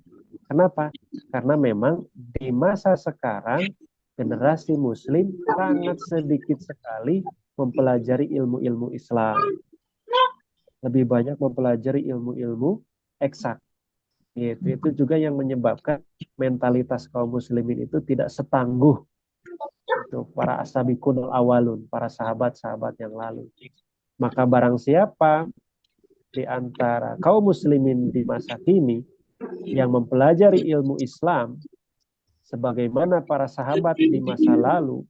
Kenapa? Karena memang di masa sekarang generasi muslim sangat sedikit sekali mempelajari ilmu-ilmu Islam. Lebih banyak mempelajari ilmu-ilmu eksak. Itu juga yang menyebabkan mentalitas kaum muslimin itu tidak setangguh itu para asabiqunul awalun, para sahabat-sahabat yang lalu. Maka barang siapa di antara kaum muslimin di masa kini yang mempelajari ilmu Islam sebagaimana para sahabat di masa lalu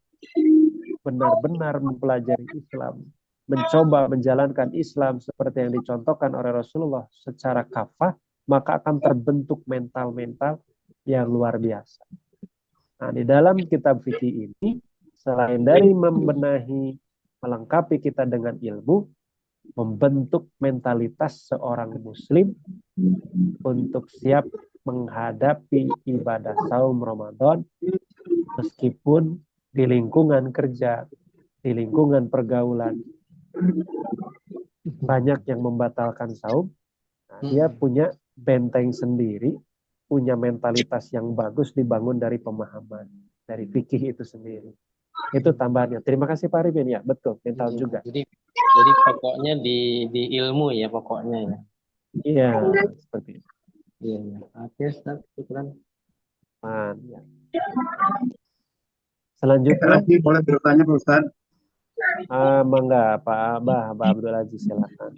benar-benar mempelajari Islam, mencoba menjalankan Islam seperti yang dicontohkan oleh Rasulullah secara kafah, maka akan terbentuk mental-mental yang luar biasa. Nah, di dalam kitab fikih ini, selain dari membenahi, melengkapi kita dengan ilmu, membentuk mentalitas seorang muslim untuk siap menghadapi ibadah saum Ramadan meskipun di lingkungan kerja, di lingkungan pergaulan banyak yang membatalkan saum. Nah, dia punya benteng sendiri, punya mentalitas yang bagus dibangun dari pemahaman, dari fikih itu sendiri. Itu tambahannya. Terima kasih Pak Arifin. Ya, betul, mental juga. Jadi pokoknya di ilmu ya pokoknya ya. Iya, seperti itu. Iya, ya. Oke, Ustaz, syukran. Ya. Selanjutnya, boleh bertanya Pak Ustaz? Mangga Pak Abdul Aziz, silakan.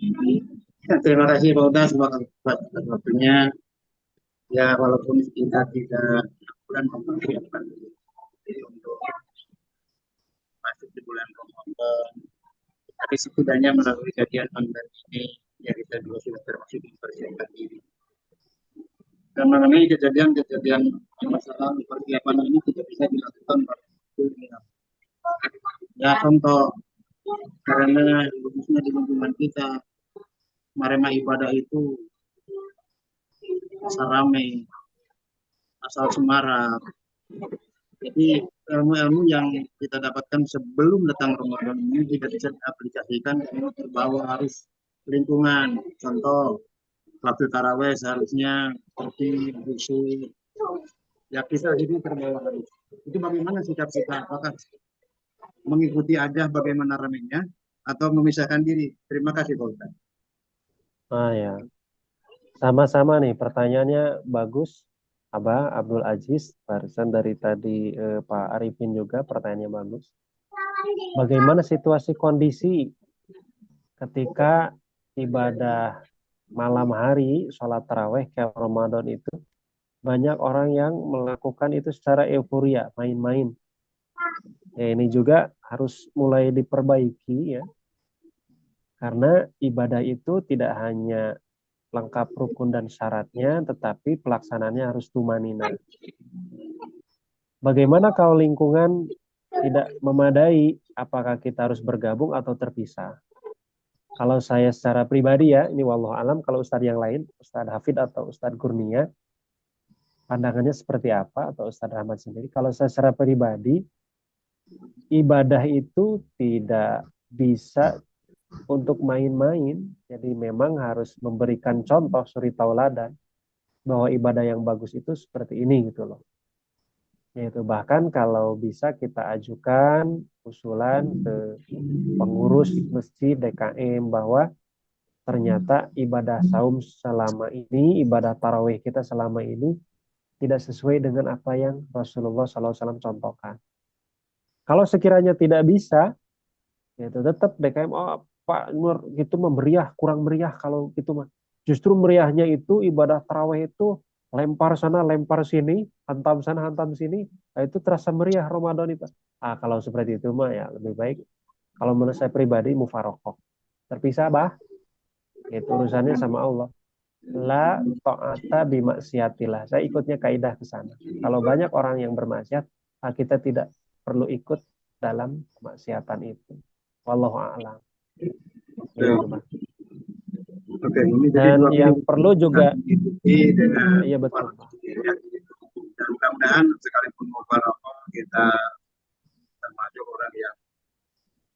Terima kasih Pak Ustaz atas waktunya. Ya walaupun kita tidak bulan mempersiapkan diri untuk masuk di bulan Ramadan, tapi setidaknya melalui kajian online ini ya kita juga sudah termasuk mempersiapkan diri. Dan mengenai kejadian-kejadian masalah persiapan ini tidak bisa dilakukan pada dunia. Ya contoh, karena khususnya di lingkungan kita, marema ibadah itu asal rame, asal semarak. Jadi ilmu-ilmu yang kita dapatkan sebelum datang Ramadan ini tidak bisa diaplikasikan karena terbawa arus lingkungan. Contoh, waktu taraweh seharusnya seperti khusyuk. Ya kita ini terbawa arus. Itu bagaimana sikap kita? Apakah mengikuti aja bagaimana ramenya atau memisahkan diri? Terima kasih Pak Ustaz. Ya. Sama-sama nih, pertanyaannya bagus. Abah Abdul Aziz, barusan dari tadi Pak Arifin juga pertanyaannya bagus. Bagaimana situasi kondisi ketika ibadah malam hari, sholat taraweh kayak Ramadan itu, banyak orang yang melakukan itu secara euforia, main-main. Ya, ini juga harus mulai diperbaiki ya. Karena ibadah itu tidak hanya lengkap rukun dan syaratnya, tetapi pelaksanaannya harus tumanina. Bagaimana kalau lingkungan tidak memadai, apakah kita harus bergabung atau terpisah? Kalau saya secara pribadi ya, ini wallahu alam, kalau ustadz yang lain, Ustadz Hafid atau Ustadz Kurnia, pandangannya seperti apa, atau Ustadz Rahmat sendiri. Kalau saya secara pribadi, ibadah itu tidak bisa untuk main-main, jadi memang harus memberikan contoh suri tauladan bahwa ibadah yang bagus itu seperti ini gitu loh. Yaitu bahkan kalau bisa kita ajukan usulan ke pengurus masjid DKM bahwa ternyata ibadah saum selama ini, ibadah tarawih kita selama ini tidak sesuai dengan apa yang Rasulullah SAW contohkan. Kalau sekiranya tidak bisa, yaitu tetap DKM, oh Pak Nur gitu meriah, kurang meriah kalau gitu mah. Justru meriahnya itu ibadah tarawih itu lempar sana, lempar sini, hantam sana, hantam sini. Nah, itu terasa meriah Ramadan itu. Kalau seperti itu mah ya lebih baik. Kalau menurut saya pribadi mufarokoh. Terpisah bah. Itu urusannya sama Allah. La ta'ata bimaksiatillah. Saya ikutnya kaidah ke sana. Kalau banyak orang yang bermaksiat, kita tidak perlu ikut dalam kemaksiatan itu. Wallahu a'lam. Oke, ini jadi Dan dua yang minggu perlu juga, dengan iya betul. dan mudah-mudahan sekalipun mufarokoh kita termasuk orang yang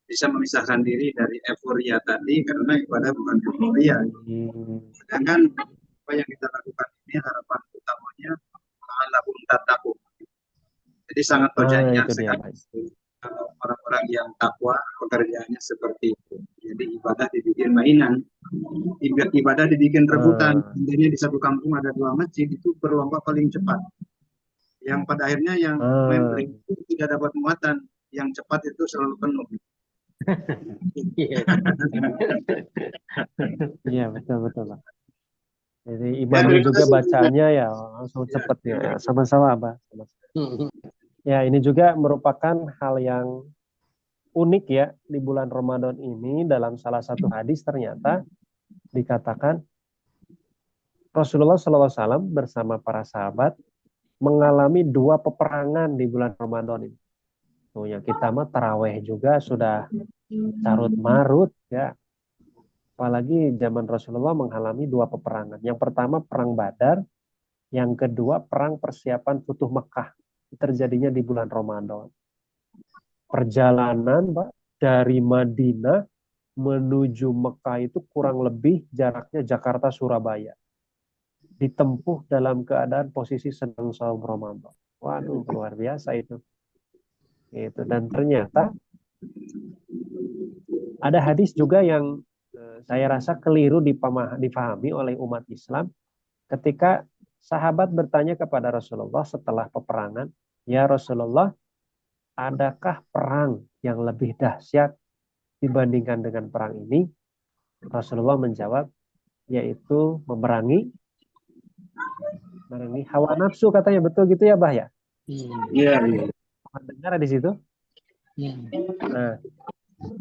bisa memisahkan diri dari euforia tadi, karena ibadah bukan euforia. Sedangkan apa yang kita lakukan ini harapan utamanya la'allakum tattaqun. Jadi sangat perjanjian sekali orang-orang yang takwa pekerjaannya seperti itu. Jadi ibadah dibikin mainan, ibadah dibikin rebutan. Intinya di satu kampung ada 2 masjid, itu berlomba paling cepat. Yang pada akhirnya yang memberi itu tidak dapat muatan, yang cepat itu selalu penuh. Iya betul. Jadi imamnya juga bacaannya ya langsung cepat ya, sama-sama Abah. Ya, ini juga merupakan hal yang unik ya di bulan Ramadan ini. Dalam salah satu hadis ternyata dikatakan Rasulullah SAW bersama para sahabat mengalami 2 peperangan di bulan Ramadan ini. Tuh, yang kita mah taraweh juga sudah carut marut ya. Apalagi zaman Rasulullah mengalami 2 peperangan. Yang pertama perang Badar, yang kedua perang persiapan Futuh Mekah. Terjadinya di bulan Ramadan. Perjalanan Pak, dari Madinah menuju Mekah itu kurang lebih jaraknya Jakarta-Surabaya. Ditempuh dalam keadaan posisi sedang saum Ramadan. Waduh, luar biasa itu. Dan ternyata ada hadis juga yang saya rasa keliru dipahami oleh umat Islam ketika sahabat bertanya kepada Rasulullah setelah peperangan, ya Rasulullah, adakah perang yang lebih dahsyat dibandingkan dengan perang ini? Rasulullah menjawab, yaitu memerangi hawa nafsu, katanya. Betul gitu ya, Bah ya? Iya. Dengar di situ? Nah,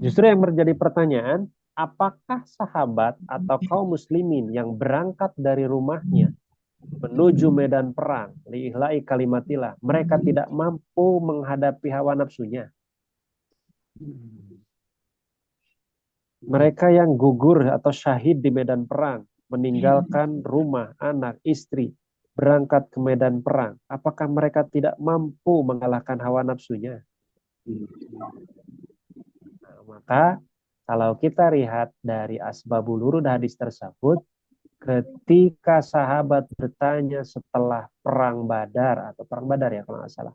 justru yang menjadi pertanyaan, apakah sahabat atau kaum muslimin yang berangkat dari rumahnya menuju medan perang, li'ihla'i kalimatillah, mereka tidak mampu menghadapi hawa nafsunya? Mereka yang gugur atau syahid di medan perang, meninggalkan rumah, anak, istri, berangkat ke medan perang, apakah mereka tidak mampu mengalahkan hawa nafsunya? Nah, maka kalau kita lihat dari asbabul wurud hadis tersebut, ketika sahabat bertanya setelah perang Badar, atau perang Badar ya kalau nggak salah,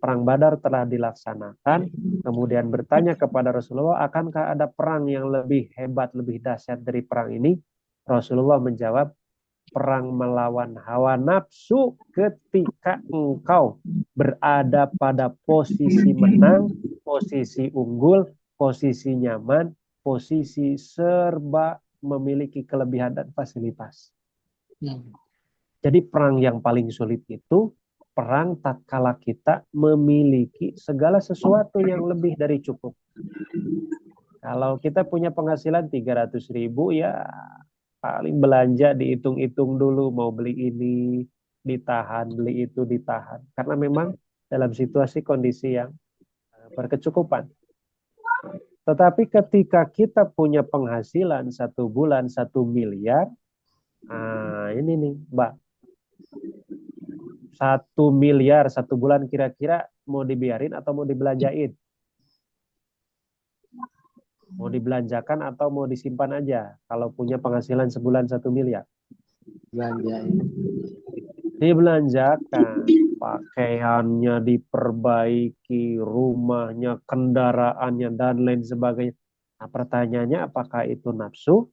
perang Badar telah dilaksanakan, kemudian bertanya kepada Rasulullah, akankah ada perang yang lebih hebat, lebih dahsyat dari perang ini? Rasulullah menjawab, perang melawan hawa nafsu ketika engkau berada pada posisi menang, posisi unggul, posisi nyaman, posisi serba memiliki kelebihan dan fasilitas. Jadi perang yang paling sulit itu perang tatkala kita memiliki segala sesuatu yang lebih dari cukup. Kalau kita punya penghasilan 300.000 ya paling belanja dihitung-hitung dulu, mau beli ini ditahan, beli itu ditahan. Karena memang dalam situasi kondisi yang berkecukupan. Tetapi ketika kita punya penghasilan 1 bulan 1 miliar, ini nih Mbak, 1 miliar 1 bulan kira-kira mau dibiarin atau mau dibelanjain? Mau dibelanjakan atau mau disimpan aja kalau punya penghasilan sebulan 1 miliar? Belanjain. Dibelanjakan, pakaiannya diperbaiki, rumahnya, kendaraannya, dan lain sebagainya. Nah, pertanyaannya apakah itu nafsu,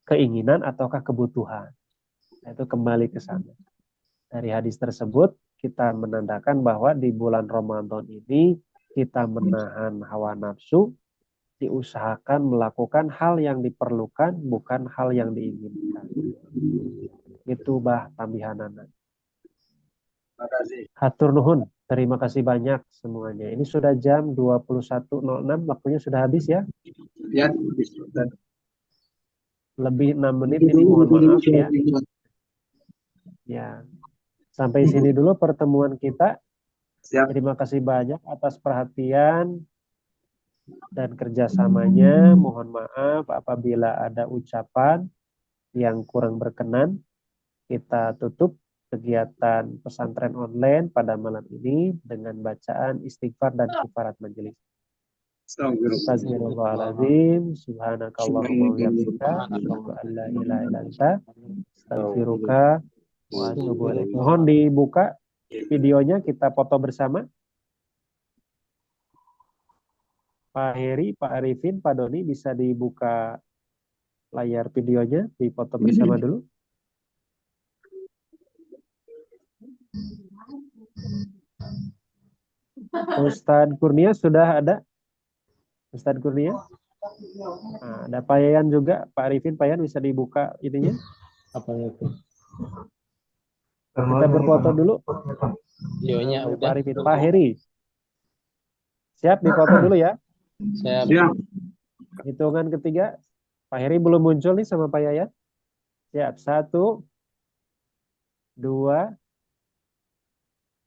keinginan, ataukah kebutuhan? Nah, itu kembali ke sana. Dari hadis tersebut, kita menandakan bahwa di bulan Ramadan ini, kita menahan hawa nafsu, diusahakan melakukan hal yang diperlukan, bukan hal yang diinginkan. Itu bah tambihanana. Terima kasih. Hatur nuhun, terima kasih banyak semuanya. Ini sudah jam 21.06, waktunya sudah habis ya. Ya, Lebih 6 menit ini, mohon maaf ya. Ya, sampai sini dulu pertemuan kita. siap. Terima kasih banyak atas perhatian dan kerjasamanya. Mohon maaf apabila ada ucapan yang kurang berkenan. Kita tutup kegiatan pesantren online pada malam ini dengan bacaan istighfar dan kifarat majelis. Astagfirullahaladzim, subhanakallahumma wa bihamdika, asyhadu an la ilaha illa anta, astaghfiruka wa atubu ilaik. Mohon dibuka videonya, kita foto bersama. Pak Heri, Pak Arifin, Pak Doni, bisa dibuka layar videonya, difoto bersama dulu. Ustadz Kurnia sudah ada? Ustadz Kurnia? Nah, ada Pak Yayan juga, Pak Arifin, Pak Yayan bisa dibuka ininya? Apa itu? Kita berfoto dulu. Videonya Pak udah. Arifin, Pak Heri. Siap difoto dulu ya? Saya Siap. Hitungan ketiga. Pak Heri belum muncul nih sama Pak Yayan. Siap. 1, 2,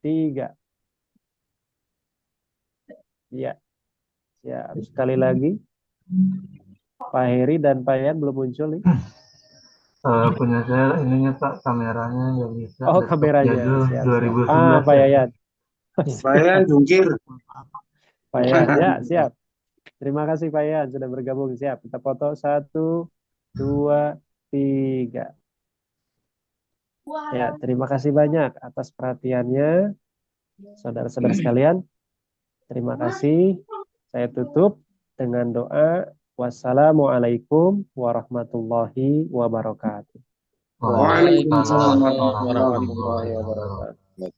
3. Ya. Siap. Sekali lagi. Pak Heri dan Pak Yayan belum muncul nih. Punya saya ininya Pak, kameranya nggak bisa. Oh, Desktop kameranya. jadul Siap, 2011 Pak ya. Yayan. Saya jungkir. Pak Yayan, ya, siap. Terima kasih Pak Yayan sudah bergabung. Siap. Kita foto 1, 2, 3. Ya, terima kasih banyak atas perhatiannya. Saudara-saudara sekalian, terima kasih. Saya tutup dengan doa. Wassalamualaikum warahmatullahi wabarakatuh. Waalaikumsalam warahmatullahi wabarakatuh.